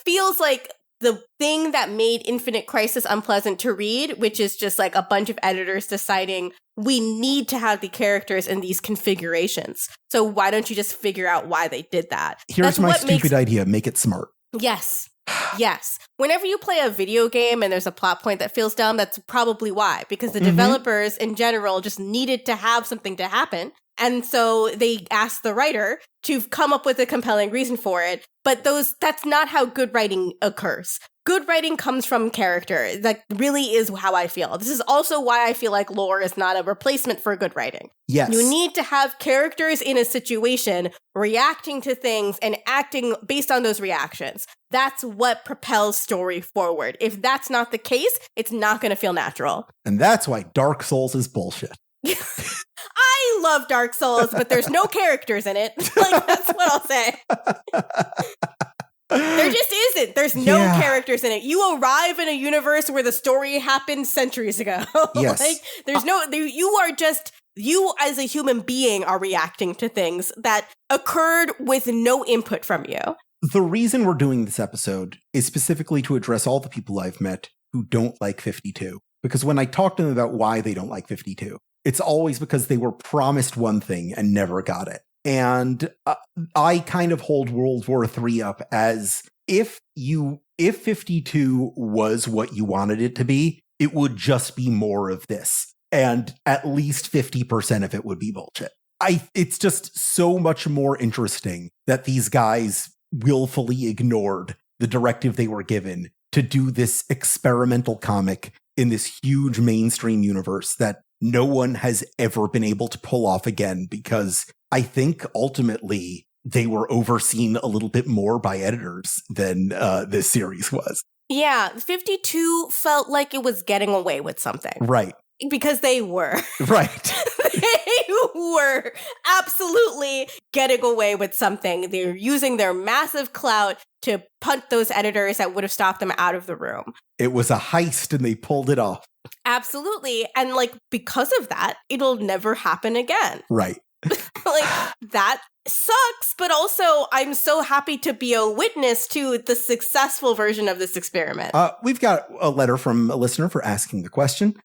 feels like the thing that made Infinite Crisis unpleasant to read, which is just like a bunch of editors deciding we need to have the characters in these configurations. So why don't you just figure out why they did that? Here's my stupid idea, make it smart. Yes. Yes. Whenever you play a video game and there's a plot point that feels dumb, that's probably why. Because the developers in general just needed to have something to happen. And so they asked the writer to come up with a compelling reason for it. But that's not how good writing occurs. Good writing comes from character. That really is how I feel. This is also why I feel like lore is not a replacement for good writing. Yes. You need to have characters in a situation reacting to things and acting based on those reactions. That's what propels story forward. If that's not the case, it's not going to feel natural. And that's why Dark Souls is bullshit. I love Dark Souls, but there's no characters in it. Like, that's what I'll say. There just isn't. There's no characters in it. You arrive in a universe where the story happened centuries ago. Yes. Like, there's you as a human being are reacting to things that occurred with no input from you. The reason we're doing this episode is specifically to address all the people I've met who don't like 52. Because when I talk to them about why they don't like 52, it's always because they were promised one thing and never got it. And I kind of hold World War III up as if 52 was what you wanted it to be, it would just be more of this. And at least 50% of it would be bullshit. It's just so much more interesting that these guys willfully ignored the directive they were given to do this experimental comic in this huge mainstream universe that no one has ever been able to pull off again, because I think ultimately they were overseen a little bit more by editors than this series was. Yeah, 52 felt like it was getting away with something. Right. Because they were. Right. They were absolutely getting away with something. They're using their massive clout to punt those editors that would have stopped them out of the room. It was a heist and they pulled it off. Absolutely. And like, because of that, it'll never happen again. Right. Like, that sucks, but also I'm so happy to be a witness to the successful version of this experiment. We've got a letter from a listener for asking the question.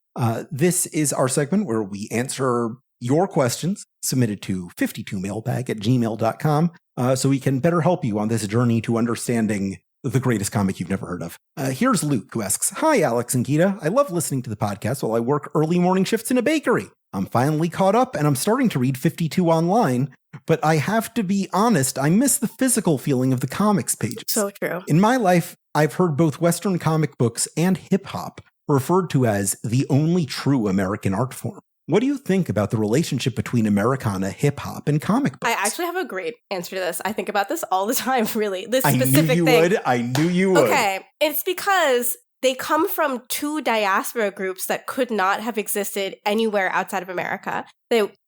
This is our segment where we answer your questions submitted to 52mailbag@gmail.com so we can better help you on this journey to understanding the greatest comic you've never heard of. Here's Luke, who asks, "Hi, Alex and Gita. I love listening to the podcast while I work early morning shifts in a bakery. I'm finally caught up and I'm starting to read 52 online, but I have to be honest, I miss the physical feeling of the comics pages. So true. In my life, I've heard both Western comic books and hip-hop referred to as the only true American art form. What do you think about the relationship between Americana, hip-hop, and comic books?" I actually have a great answer to this. I think about this all the time, really. This I specific knew you thing. would. I knew you would. Okay. It's because they come from two diaspora groups that could not have existed anywhere outside of America.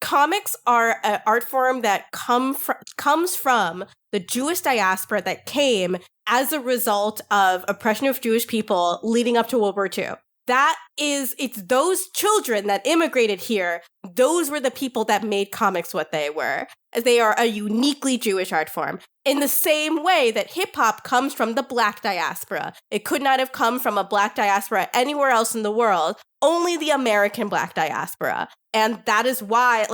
Comics are an art form that comes from the Jewish diaspora that came as a result of oppression of Jewish people leading up to World War II. It's those children that immigrated here. Those were the people that made comics what they were. They are a uniquely Jewish art form. In the same way that hip hop comes from the Black diaspora. It could not have come from a Black diaspora anywhere else in the world, only the American Black diaspora. And that is why,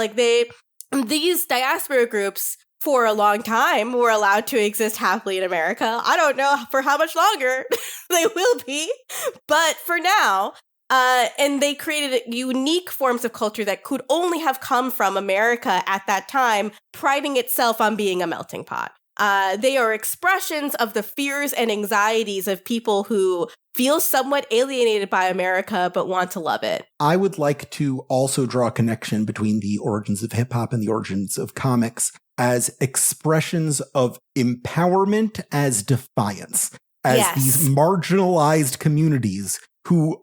these diaspora groups for a long time were allowed to exist happily in America. I don't know for how much longer they will be, but for now, and they created unique forms of culture that could only have come from America at that time, priding itself on being a melting pot. They are expressions of the fears and anxieties of people who feel somewhat alienated by America but want to love it. I would like to also draw a connection between the origins of hip-hop and the origins of comics as expressions of empowerment as defiance, as these marginalized communities who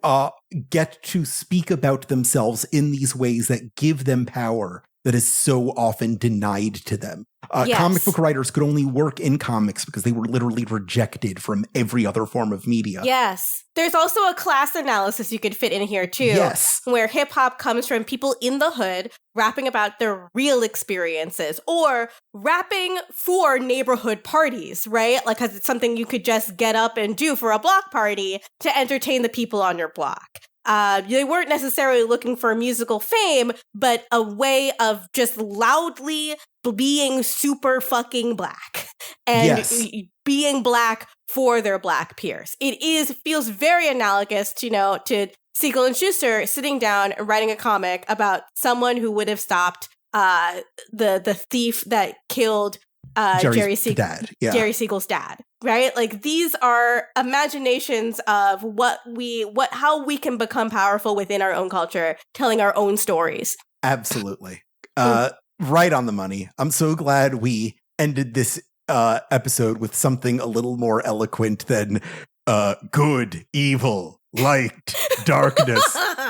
get to speak about themselves in these ways that give them power that is so often denied to them. Comic book writers could only work in comics because they were literally rejected from every other form of media. Yes. There's also a class analysis you could fit in here too. Yes. Where hip hop comes from people in the hood rapping about their real experiences or rapping for neighborhood parties, right? Like, because it's something you could just get up and do for a block party to entertain the people on your block. They weren't necessarily looking for musical fame, but a way of just loudly being super fucking black and being black for their black peers. It feels very analogous, to Siegel and Schuster sitting down and writing a comic about someone who would have stopped the thief that killed Jerry Siegel's dad, right? Like, these are imaginations of how we can become powerful within our own culture, telling our own stories. Absolutely. Right on the money. I'm so glad we ended this episode with something a little more eloquent than good, evil, light, darkness,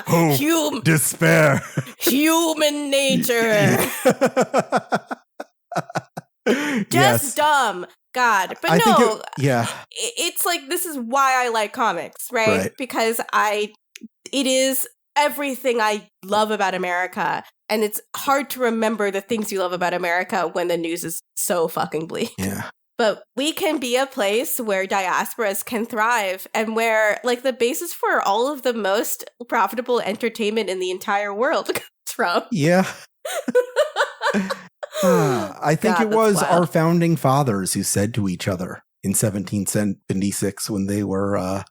hope, despair. Human nature. Just dumb. God. But it's like, this is why I like comics, right? Because it is everything I love about America. And it's hard to remember the things you love about America when the news is so fucking bleak. Yeah. But we can be a place where diasporas can thrive and where, like, the basis for all of the most profitable entertainment in the entire world comes from. Yeah. I think it was our founding fathers who said to each other in 1776 when they were... oh,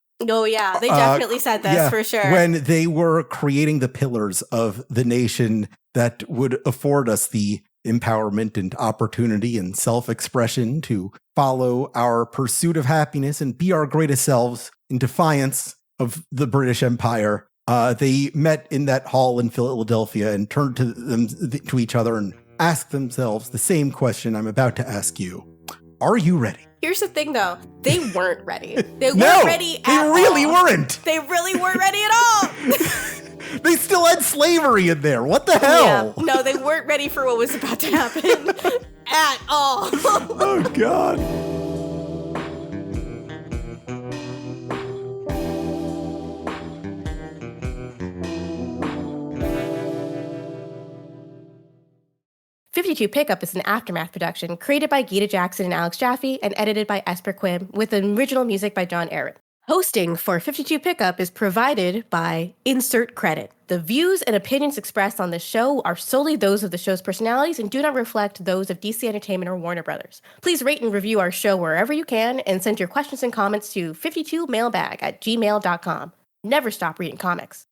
yeah. They definitely said this, for sure. When they were creating the pillars of the nation that would afford us the empowerment and opportunity and self-expression to follow our pursuit of happiness and be our greatest selves in defiance of the British Empire. They met in that hall in Philadelphia and turned to each other and asked themselves the same question I'm about to ask you. Are you ready? Here's the thing, though. They weren't ready. They weren't ready at all. They really weren't. They really weren't ready at all. They still had slavery in there. What the hell? Yeah. No, they weren't ready for what was about to happen at all. Oh, God. "52 Pickup" is an Aftermath production created by Gita Jackson and Alex Jaffe and edited by Esper Quim with original music by John Ostrander. Hosting for 52 Pickup is provided by Insert Credit. The views and opinions expressed on this show are solely those of the show's personalities and do not reflect those of DC Entertainment or Warner Brothers. Please rate and review our show wherever you can and send your questions and comments to 52mailbag@gmail.com. Never stop reading comics.